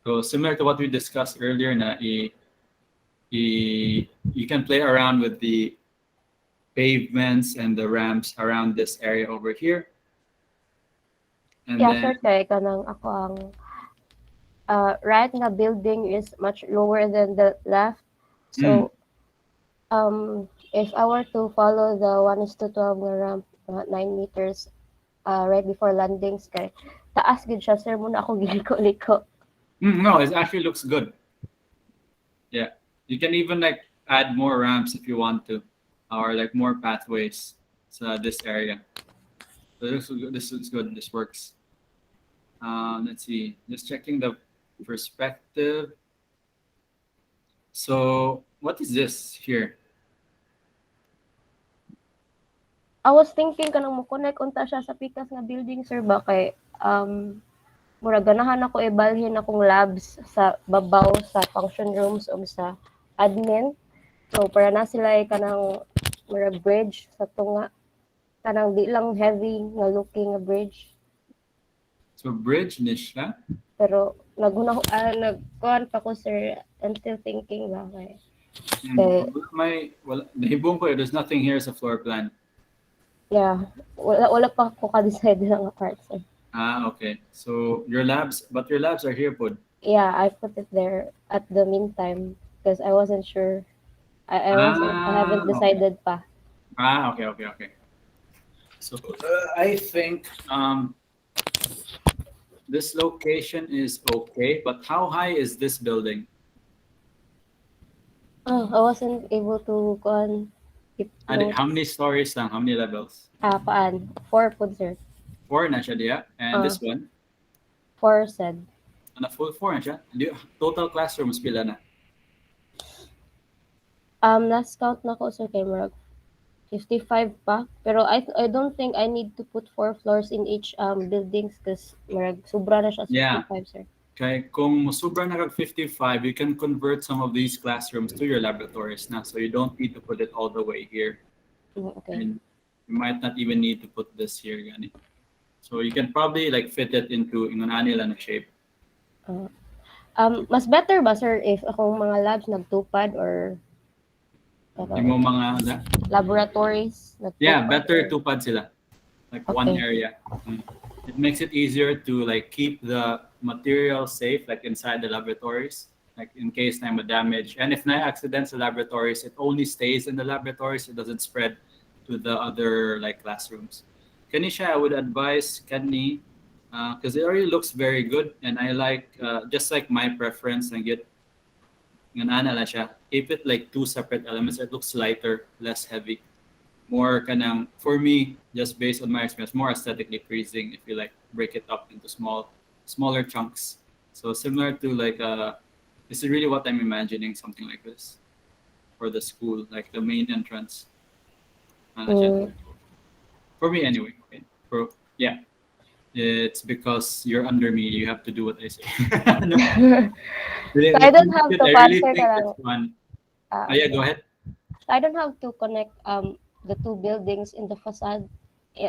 So similar to what we discussed earlier, you can play around with the pavements and the ramps around this area over here. And sir, kay kanang ako ang right na building is much lower than the left. So if I were to follow the 1:12 na ramp, 9 meters right before landings, kay taas gid siya, sir, muna ako giliko-liko. No, it actually looks good. Yeah, you can even like add more ramps if you want to, or like more pathways to this area. So this looks good. This works. Let's see. Just checking the perspective. So what is this here? I was thinking kanang mo connect unta siya sa pikas nga building, sir, ba kay mura ganahan ako ibalhin akong labs sa babaw sa function rooms o sa admin. So para na sila kanang mura bridge sa tunga, kanang di lang heavy nga looking nga bridge. So bridge niche siya? Pero nagkuhan pa ko, sir, until thinking ba kay nahibong ko, there's nothing here sa floor plan. Yeah, wala pa ko ka-decide lang nga part, sir. Okay. So your labs are here, Pod. Yeah, I put it there at the meantime because I wasn't sure. I haven't decided pa. Okay. So I think this location is okay, but how high is this building? Oh, I wasn't able to go on. How many stories lang? How many levels? 4 po, sir. 4 na siya diya. And this one? 4 said. Full 4 na siya? Total classrooms pila na? Last count na ko, sir, kay Marag 55 pa. Pero I don't think I need to put 4 floors in each buildings because Marag sobra na siya sa 55, sir. Okay, kung sobra na kag 55, you can convert some of these classrooms to your laboratories na, so you don't need to put it all the way here. Okay. And you might not even need to put this here, gani. So you can probably like fit it into ani lang na shape. Mas better ba, sir, if akong mga labs nagtupad or yung mga laboratories nagtupad? Yeah, better tupad sila. Like one area. It makes it easier to like keep the material safe, like inside the laboratories, like in case na damage. And if na accidents in laboratories, it only stays in the laboratories. It doesn't spread to the other like classrooms. Kanisha, I would advise Kani, because it already looks very good, and I like just like my preference and get keep it like 2 separate elements. It looks lighter, less heavy. More kanang, for me, just based on my experience, more aesthetically pleasing if you like break it up into smaller chunks. So similar to like this is really what I'm imagining, something like this for the school, like the main entrance. For me anyway. Okay. It's because you're under me. You have to do what I say. So I don't have to answer yeah, go ahead. I don't have to connect the 2 buildings in the facade.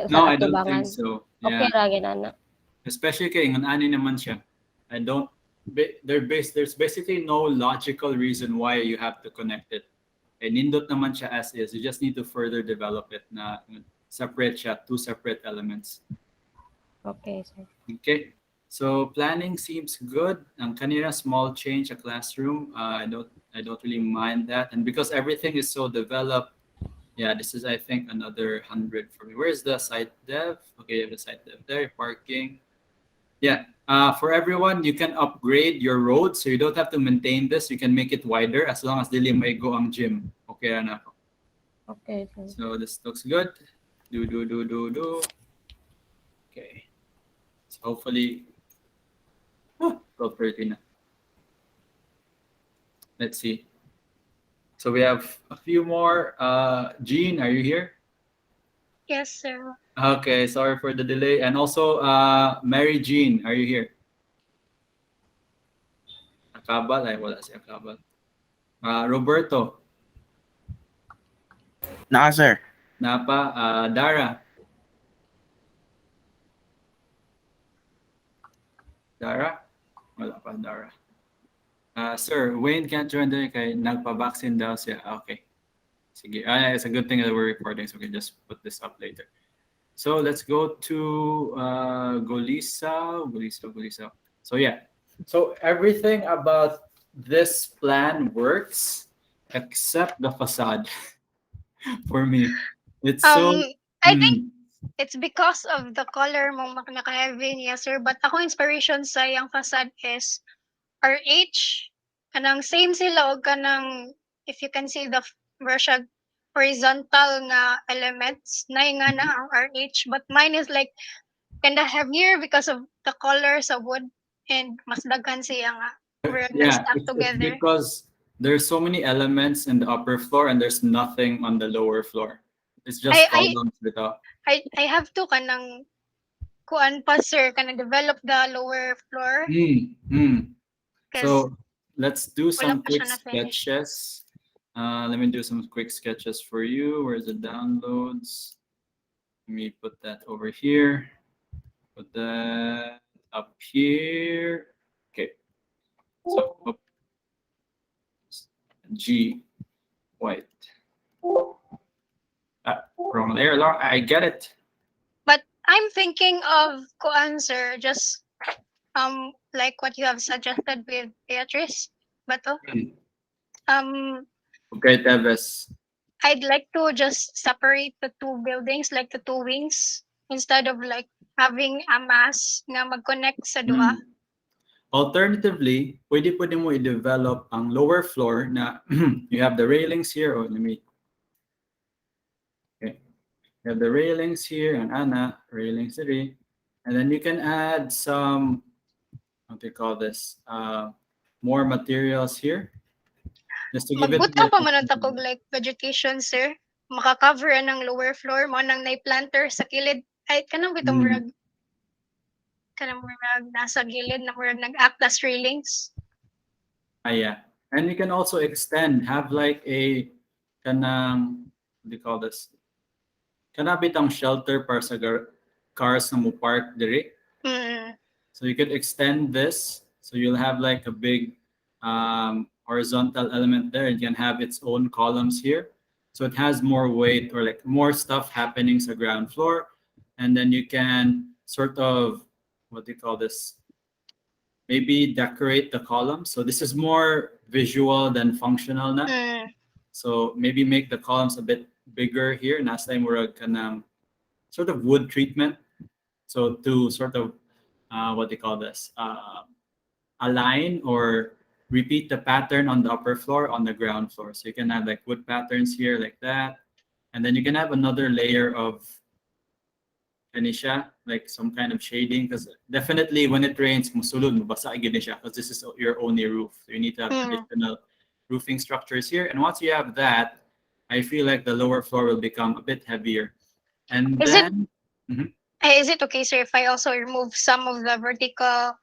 No, I don't think so. Yeah. Okay ra ginana. Especially kay ngan ani naman siya. I don't there's basically no logical reason why you have to connect it. And nindot naman siya as is. You just need to further develop it na separate siya, two separate elements. Okay, sir. Okay. So planning seems good. Ang kanina small change a classroom. I don't really mind that. And because everything is so developed, yeah, this is I think another 100 for me. Where's the site dev? Okay, you have the site dev there. Parking. Yeah. For everyone, you can upgrade your road, so you don't have to maintain this. You can make it wider as long as dili may go ang gym. Okay, na. Okay, sir. So this looks good. Do. Okay. So hopefully, 12:30 na. Let's see. So we have a few more. Jean, are you here? Yes, sir. Okay, sorry for the delay. And also, Mary Jean, are you here? Akabal, ay wala si Akabal. Roberto. Na, sir. Napa, Dara. Dara? Wala pa, Dara. Sir, Wayne can't join the kay nagpa-vaccine daw siya. Okay. Sige. It's a good thing that we're recording, so we can just put this up later. So let's go to Golisa. So yeah. So everything about this plan works except the facade for me. It's so I think it's because of the color mo naka-heavy niya, sir. But ako inspiration sa yung facade is RH. Kanang same sila o kanang, if you can see the version horizontal na elements na yung nga na ang RH. But mine is like kinda heavier because of the color sa wood and mas daghan siya nga. We're yeah, stuck it's together. because there's so many elements in the upper floor and there's nothing on the lower floor. It's just columns bitaw. I have to kanang kuan pa, sir, kanang develop the lower floor. So let's do some wala pa quick siya na-finish. sketches. Let me do some quick sketches for you. Where's the downloads? Let me put that over here. Put that up here. Okay. So G white. Wrong layer. I get it. But I'm thinking of kuan, sir, just like what you have suggested with Beatrice. But Okay, Teves. I'd like to just separate the two buildings, like the two wings, instead of like having a mass nga mag-connect sa duha. Alternatively, pwede mo i-develop ang lower floor na you have the railings here. Oh, let me. Okay. You have the railings here and Anna, railings 3. And then you can add some, what do you call this? More materials here. Just to give it. Magbuta pa man ang takog like vegetation, sir. Maka-cover ng lower floor mo nang nay-planter sa kilid. Ay, kanang bitong murag. Kanang murag nasa gilid na murag nag-act as railings. Yeah. And you can also extend, have like a kanang, what do you call this? Kanabit ang shelter para sa cars na mo park dire. So you could extend this. So you'll have like a big horizontal element there. It can have its own columns here. So it has more weight or like more stuff happening sa ground floor. And then you can sort of, what do you call this? Maybe decorate the columns. So this is more visual than functional na. So maybe make the columns a bit bigger here. Nasa murag kanang sort of wood treatment. So to sort of, what do you call this? Align or repeat the pattern on the upper floor on the ground floor. So you can have like wood patterns here like that. And then you can have another layer of kanisha, like some kind of shading, because definitely when it rains, musulod, mabasa siya, because this is your only roof. So you need to have additional roofing structures here. And once you have that, I feel like the lower floor will become a bit heavier. And Is it okay, sir, if I also remove some of the vertical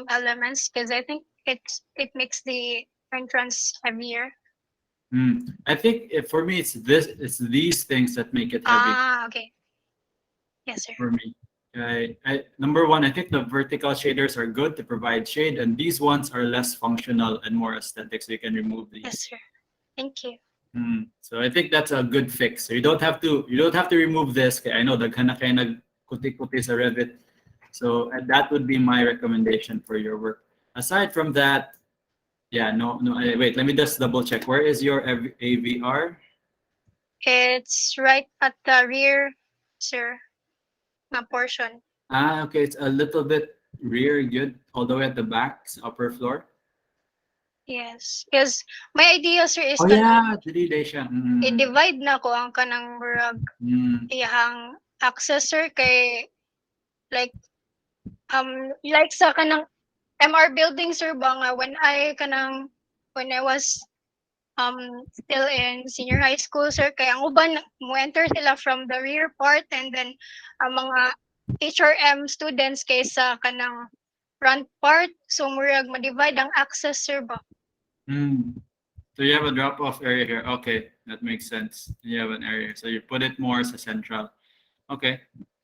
elements? Because I think it makes the entrance heavier. I think for me, it's these things that make it heavy. Okay. Yes, sir. For me, Number one, I think the vertical shaders are good to provide shade, and these ones are less functional and more aesthetic, so you can remove these. Yes, sir. Thank you. So I think that's a good fix. So you don't have to remove this. I know daghan na kayo nagkuti-kuti sa Revit. So that would be my recommendation for your work. Aside from that, yeah, no, wait, let me just double check. Where is your AVR? It's right at the rear, sir, na portion. Okay, it's a little bit rear, good, all the way at the back, upper floor. Yes, because my idea, sir, is dili siya. i-divide na ko ang kanang murag iyahang access, sir, kay like sa kanang MR building, sir, ba nga when I was still in senior high school, sir, kay ang uban mo enter sila from the rear part, and then ang mga HRM students kay sa kanang front part, so murag ma-divide ang access, sir, ba. So you have a drop-off area here. Okay, that makes sense. You have an area, so you put it more as a central. Okay,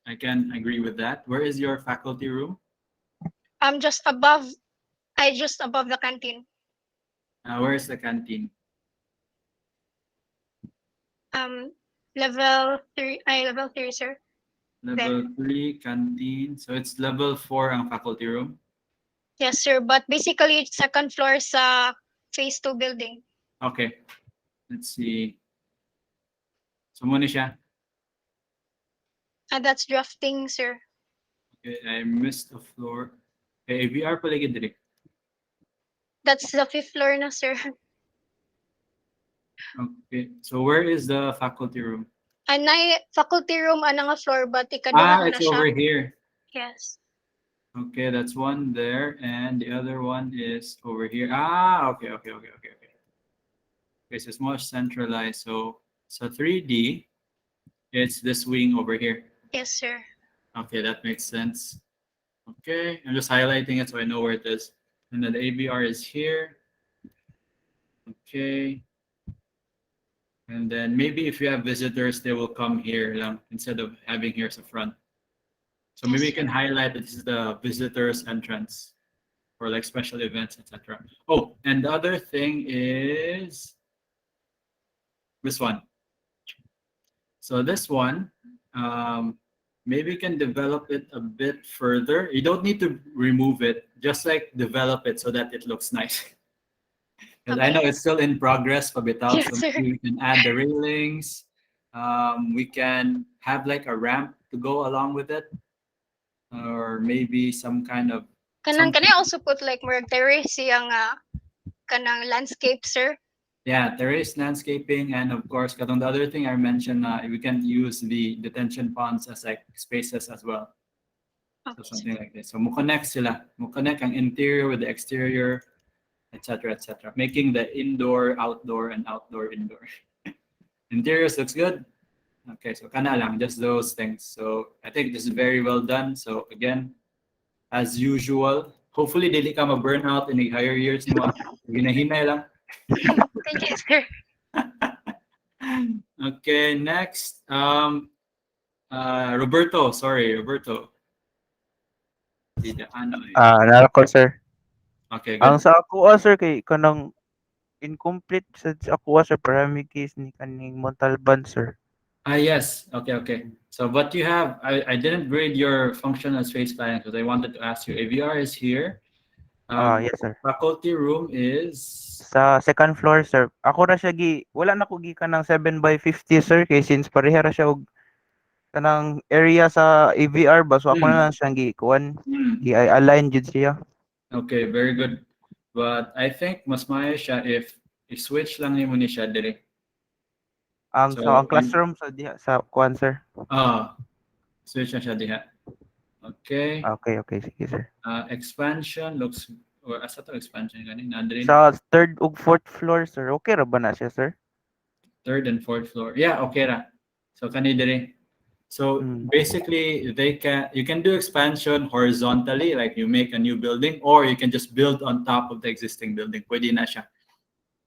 I can agree with that. Where is your faculty room? Just above the canteen. Where is the canteen? Level 3, sir. Level 3 canteen. So it's level 4 ang faculty room? Yes, sir. But basically, it's second floor sa phase 2 building. Okay. Let's see. So muna siya? That's drafting, sir. Okay, I missed the floor. Okay, AVR paligid diri. That's the 5th floor na, sir. Okay. So where is the faculty room? Anay faculty room nga floor, but ikaduha na It's siya. over here. Yes. Okay, that's one there, and the other one is over here. Okay. Okay, so it's more centralized. So 3D, it's this wing over here. Yes, sir. Okay, that makes sense. Okay, I'm just highlighting it so I know where it is. And then the ABR is here. Okay. And then maybe if you have visitors, they will come here instead of having here as a front. So maybe you can highlight that this is the visitors entrance for like special events, etc. Oh, and the other thing is this one. So this one, maybe you can develop it a bit further. You don't need to remove it, just like develop it so that it looks nice. Because I know it's still in progress, Pabitaw. Yes, So sir. maybe we can add the railings. We can have like a ramp to go along with it, or maybe some kind of. Can I also put like more terrace yung kanang landscape, sir? Yeah, terrace landscaping, and of course, katong the other thing I mentioned, we can use the detention ponds as like spaces as well. Okay, So something like this. So mo connect sila, mo connect ang interior with the exterior, etc., making the indoor, outdoor, and outdoor, indoor. Interiors looks good. Okay, so kana lang, just those things. So I think this is very well done. So again, as usual, hopefully dili ka ma-burn out in the higher years mo. Ginahinay lang. Thank you, sir. Okay, next. Roberto. Nako sir. Okay, Ang good. sa ako sir kay kanang incomplete sa ako sir parami case ni kaning Montalban sir. Yes. Okay. So what you have, I didn't grade your functional space planning because I wanted to ask you. AVR is here. Yes sir. Faculty room is Sa second floor sir. Ako ra siya wala na ko gikan ng 7x50 sir kay since pareha ra siya og kanang area sa AVR ba so ako na lang siyang gikuan. I-align jud siya. Okay, very good. But I think mas maayo siya if i-switch lang nimo ni siya dire. Ang classroom sa diha sa kuan sir. Switch na siya diha. Okay. Okay, sige sir. Expansion looks or asa to expansion ganin Andre? Sa third ug fourth floor sir. Okay ra ba na siya sir? Third and fourth floor. Yeah, okay ra. So kani dire. So basically you can do expansion horizontally, like you make a new building, or you can just build on top of the existing building. Pwede na siya.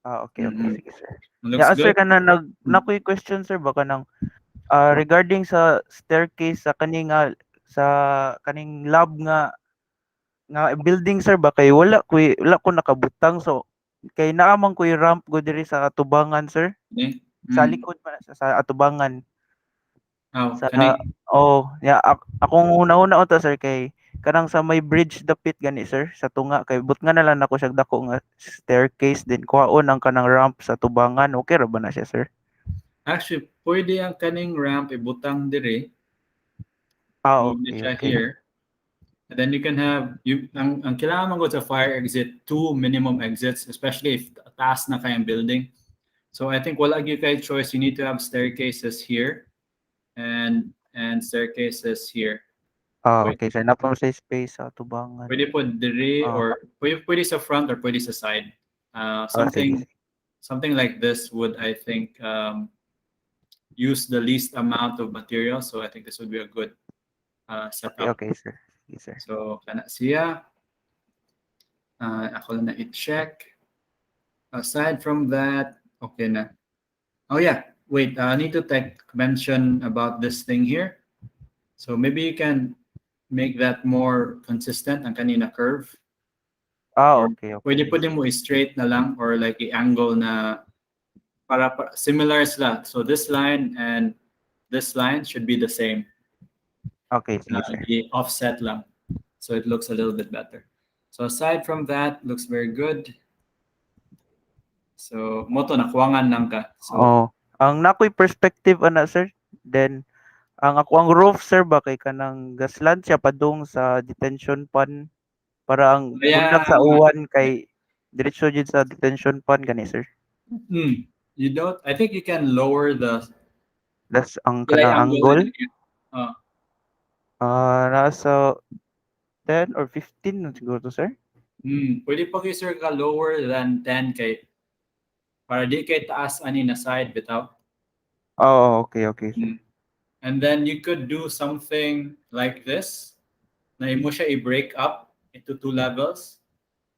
Okay, sige sir. Looks Sir good. nakoy question sir baka nang regarding sa staircase sa kaning sa kaning lab nga building sir ba kay wala ko nakabutang so kay naamang ko ramp go diri sa atubangan sir. Sa likod pa sa atubangan. Sa akong una-una unta sir kay kanang sa may bridge dapit gani sir sa tunga kay but nga na lang nako siya dako nga staircase din kuhaon ang kanang ramp sa tubangan okay ra ba na siya sir? Actually, pwede ang kaning ramp ibutang dire. Move Okay, siya here. And then you can have ang kailangan mo sa fire exit 2 minimum exits, especially if taas na kayang building. So I think wala gyud kay choice, you need to have staircases here and staircases here. Okay sir, napon sa space sa tubangan. Pwede po dire or pwede sa front or pwede sa side. Something like this would, I think, use the least amount of material. So I think this would be a good setup. Okay sir. Yes, sir. So kana siya. Ako na i-check. Aside from that, okay na. Oh yeah, wait. I need to mention about this thing here. So maybe you can make that more consistent ang kanina curve. Okay. Pwede mo i-straight na lang or like i-angle na para similar sila. So this line and this line should be the same. Okay, sige sir. Offset lang. So it looks a little bit better. So aside from that, looks very good. So moto nakuwangan lang ka. So ang nakoy perspective ana sir. Then ang roof sir ba kay kanang gaslan siya padung sa detention pond para ang bulag sa uwan kay diretso jud sa detention pond gani sir. You don't. I think you can lower that's ang kanang angle. Nasa 10 or 15 na siguro to sir. Pwede pa kayo sir ka lower than 10 kay para di kay taas ani na side bitaw. Okay sir. And then you could do something like this. Na imo siya i-break up into 2 levels.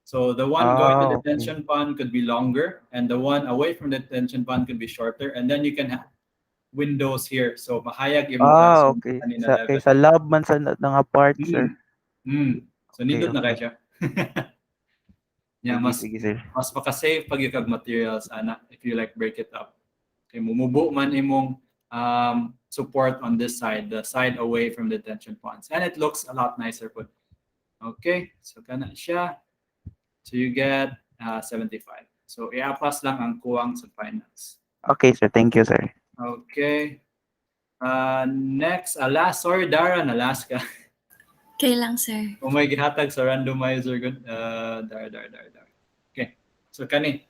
So the one going to the detention pond could be longer and the one away from the detention pond could be shorter, and then you can have windows here. So mahayag imo okay. Sa lab man sa nga part sir. So nindot na kay siya. Yeah, sige, sir. Mas maka-save pag yung materials ana if you like break it up. Okay, mumubo man imong support on this side, the side away from the detention ponds, and it looks a lot nicer put. Okay, so kana siya. So you get 75. So i-pass lang ang kuwang sa finance. Okay sir, thank you sir. Okay. Next, last, sorry Dara, na last ka. Okay lang, sir. Oh my gihatag sa randomizer good. Dar. Okay. So kani.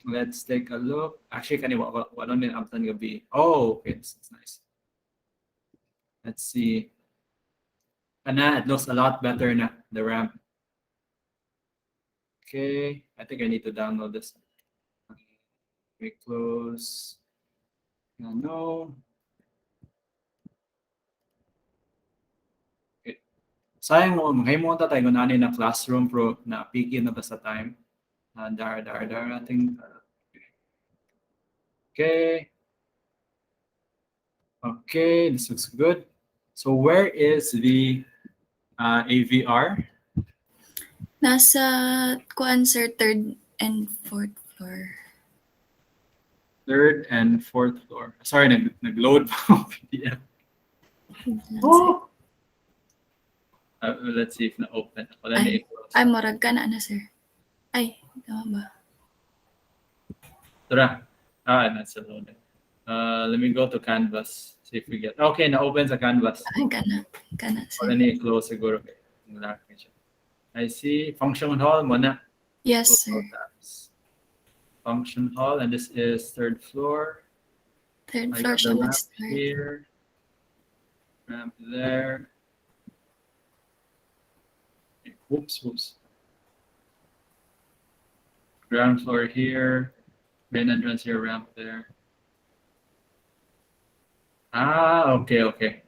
Let's take a look. Actually kani wala din uptan gabi. Oh, okay. This is nice. Let's see. It looks a lot better na the ramp. Okay. I think I need to download this. We close. No. Sayang mo, mahimo ta tayo nani na classroom pro na piki na ta sa time. Dar ating okay. Okay, this looks good. So where is the AVR? Nasa kuan sir, 3rd and 4th floor. 3rd and 4th floor. Sorry, nag-load pa ang PDF. Oh. Let's see if na-open. Ay, morag ka na, sir. Ay, tama ba? Tara. That's a loaded. Let me go to Canvas. See if we get... Okay, na-open sa Canvas. Ay, kana, sir. Wala ni close siguro. I see. Function hall muna. Yes, sir. Function hall, and this is 3rd floor. 3rd floor siya mag-start. Here. Ramp there. Whoops. Ground floor here. Main entrance here, ramp there. Okay.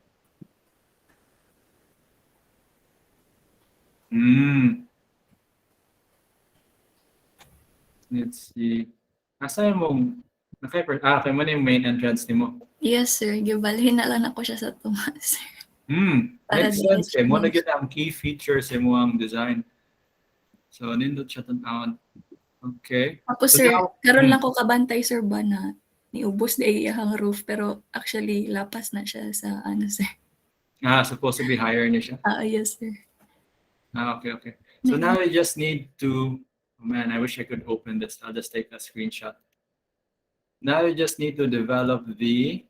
Let's see. Asa yung Okay, kay mo na yung main entrance nimo. Yes, sir. Gibalhin na lang ako siya sa tuma, sir. Para Makes sense kay mo na diretso gyud ang key features sa mo ang design. So nindot siya tan-awon. Okay. Tapos, So sir, now, karon lang ko kabantay, sir, ba na niubos na iyahang roof, pero actually, lapas na siya sa ano, sir. supposed to be higher niya siya. Yes, sir. Okay. So now we just need to, oh man, I wish I could open this. I'll just take a screenshot. Now you just need to develop the,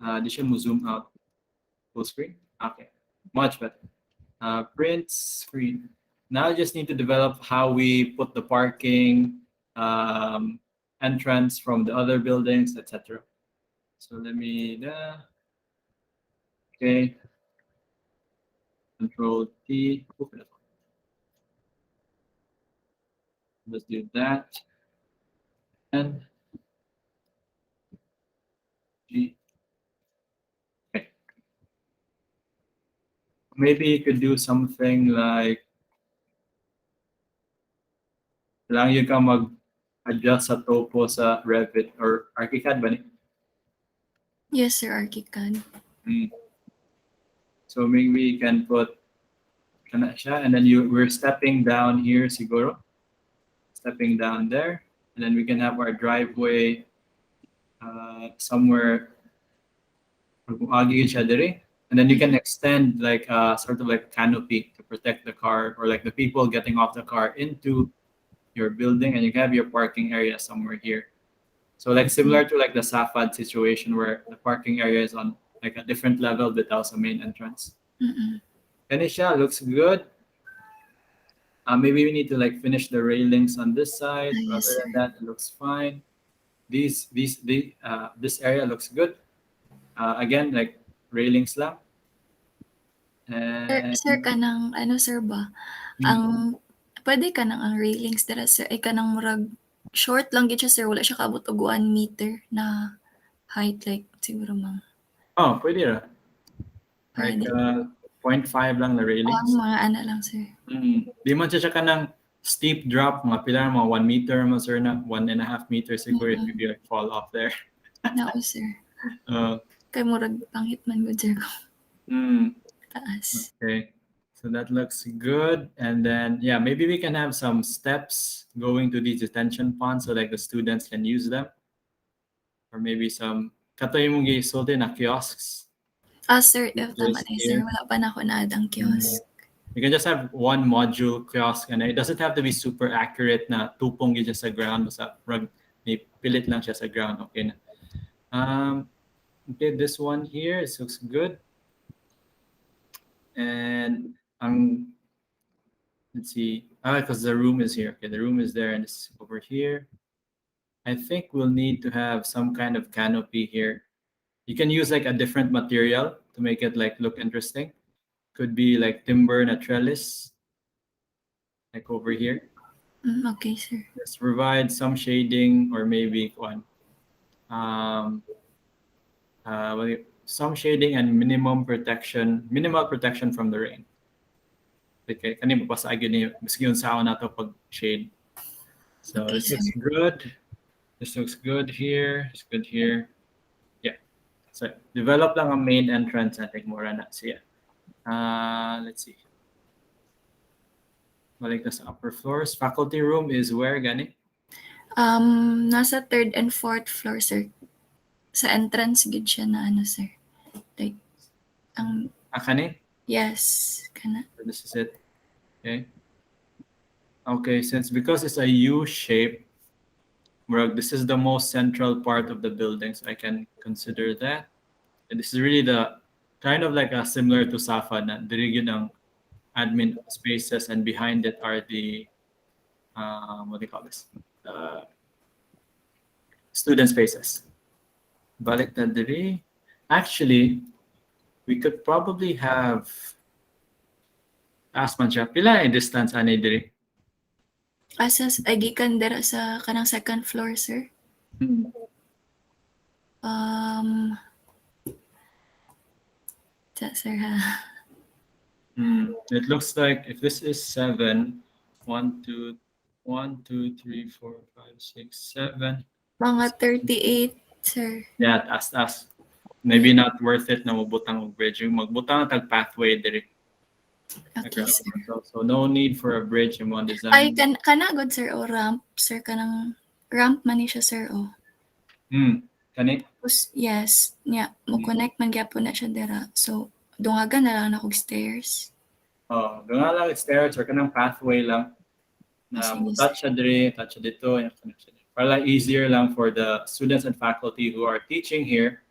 di siya mo zoom out full screen. Okay, much better. Print screen. Now you just need to develop how we put the parking, entrance from the other buildings, etc. So let me, okay. Control T. Open it. Let's do that. And G. Okay. Maybe you could do something like lang you ka mag-adjust sa topo sa Revit or ArchiCAD ba ni? Yes, sir, ArchiCAD. So maybe you can put kana siya, and then we're stepping down here siguro. Stepping down there, and then we can have our driveway somewhere siya dire. And then you can extend like sort of like canopy to protect the car or like the people getting off the car into your building, and you have your parking area somewhere here. So like similar to like the Safad situation where the parking area is on like a different level without a main entrance. Kanisha looks good. Maybe we need to like finish the railings on this side. Yes, Other than that, it looks fine. This area looks good. Again, like railings lang. Sir, kanang ano, sir ba? Ang pwede ka nang ang railings dira, sir, ay kanang murag short lang gid siya, sir, wala siya kaabot og 1 meter na height, like siguro mga Pwede ra. Like 0.5 lang na railings. mga ano lang, sir. Di man siya kanang steep drop, mga pilar, mga 1 meter, mga sir na 1.5 meters siguro if you like fall off there. Nako, sir. Kay murag pangit man gud, sir. Taas. Okay. So that looks good. And then, yeah, maybe we can have some steps going to these detention ponds so like the students can use them. Or maybe some, katoy mong gisulti na kiosks. Sir, tama na, sir. Wala pa na ako naadang kiosk. You can just have one module kiosk and it doesn't have to be super accurate na tupong gid sa ground. Basta may pilit lang siya sa ground. Okay na. Okay, this one here, it looks good. And let's see, because the room is here. Okay, the room is there and it's over here. I think we'll need to have some kind of canopy here. You can use like a different material to make it like look interesting. Could be like timber and a trellis, like over here. Okay, sir. Just provide some shading or maybe one. Some shading and minimal protection from the rain. Okay, kanina mapasag yun miski yung sao na to pag shade. So okay, this looks good. This looks good here. It's good here. Yeah. So develop lang ang main entrance. I think mura na siya. Let's see. Balik na sa upper floors. Faculty room is where gani? Nasa 3rd and 4th floor, sir. Sa entrance gid siya na ano, sir. Like kani? Yes, kana. So this is it. Okay. Okay, because it's a U shape, this is the most central part of the building, so I can consider that. And this is really the kind of like a similar to Safa na diri ng admin spaces, and behind it are the what do you call this? Student spaces. Balik na diri. Actually, we could probably have asman siya. Pila ay distance ani diri? Asas gikan dira sa kanang 2nd floor, sir. Sir ha. It looks like if this is 7, 1, 2, 3, 4, 5, 6, 7. Mga 38, sir. Yeah, taas. Maybe not worth it na mabutang og bridge. Yung magbutang tag pathway diri. Okay, sir. So no need for a bridge in one design. Ay, kanagod, sir, o ramp. Sir, kanang ramp man ni siya, sir, o. Kani? Yes. Yeah, mo-connect man gyapon na siya dira. So, dungagan na lang akong stairs. Doon nga lang stairs or kanang pathway lang. Na touch siya diri, touch siya dito, yung connection. Para lang easier lang for the students and faculty who are teaching here,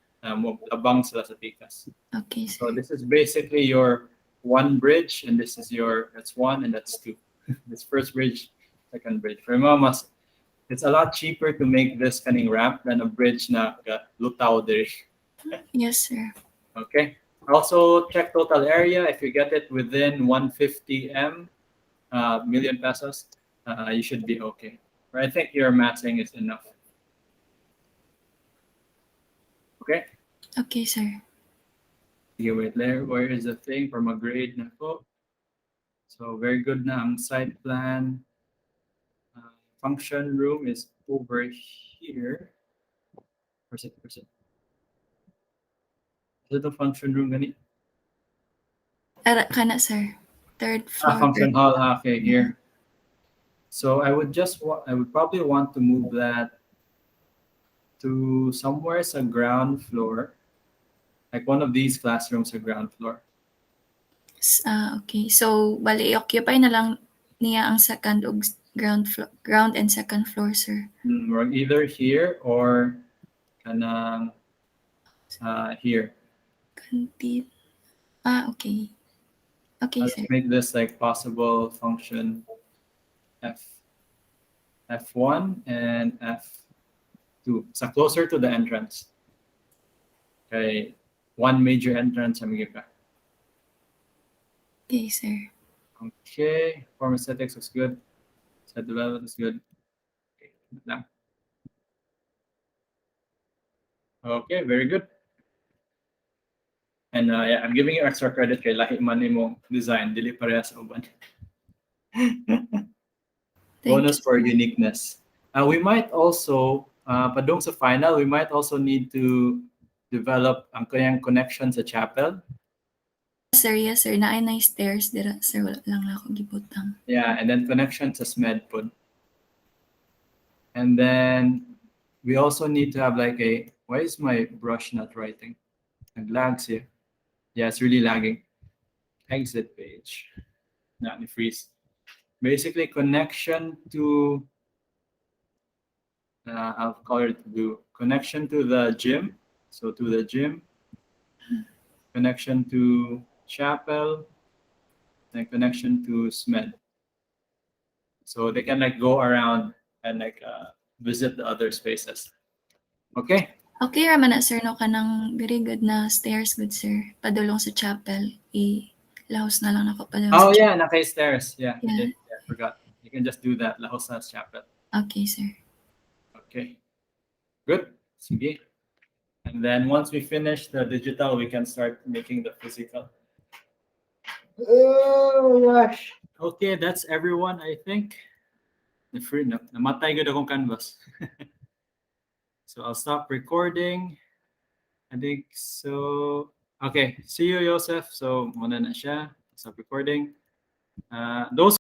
abang sila sa pikas. Okay, sir. So this is basically your one bridge, and this is that's one and that's two. This first bridge, second bridge. For mamas, it's a lot cheaper to make this kaning ramp than a bridge na lutaw diri. Yes, sir. Okay. Also check total area. If you get it within 150 million pesos, you should be okay. But I think your massing is enough. Okay. Okay, sir. Okay, wait there. Where is the thing for my grade na ko? So very good na ang site plan. Function room is over here. Where's it? Is it the function room gani? Kana, sir. Third floor. Function hall. Okay, here. So I would probably want to move that to somewhere sa ground floor. Like one of these classrooms sa ground floor. Okay. So, bali, occupy na lang niya ang second ug ground and second floor, sir. Or either here or kanang here. Canteen. Okay. Okay, Let's sir. make this like possible function F1 and F2. So closer to the entrance. Okay. One major entrance I'm giving. Okay, sir. Okay. Form aesthetics looks good. Set development is good. Okay. Now. Okay, very good. And yeah, I'm giving you extra credit kay lahi man mo design, dili parehas sa uban. Bonus for uniqueness. We might also, padung sa final, we might also need to develop ang kanyang connection sa chapel. Yes, sir. Naay na stairs dira, sir. Wala lang na ako gibutang. Yeah, and then connection sa SMED pod. And then we also need to have like why is my brush not writing? Nag-lags here. Yeah, it's really lagging. Exit page. Not in freeze. Basically, connection to I'll call it connection to the gym. So to the gym, connection to chapel, and connection to SMED. So they can like go around and like visit the other spaces. Okay. Okay raman na, sir, no, kanang very good na stairs, good, sir. Padulong sa chapel. Lahos na lang ako padulong sa chapel. Yeah, naka-stairs. Yeah, yeah. I forgot. You can just do that. Lahos na sa chapel. Okay, sir. Okay. Good. Sige. And then once we finish the digital, we can start making the physical. Oh gosh. Okay, that's everyone, I think. Namatay good akong canvas. So I'll stop recording. I think so. Okay, see you, Joseph. So muna na siya. Stop recording. Those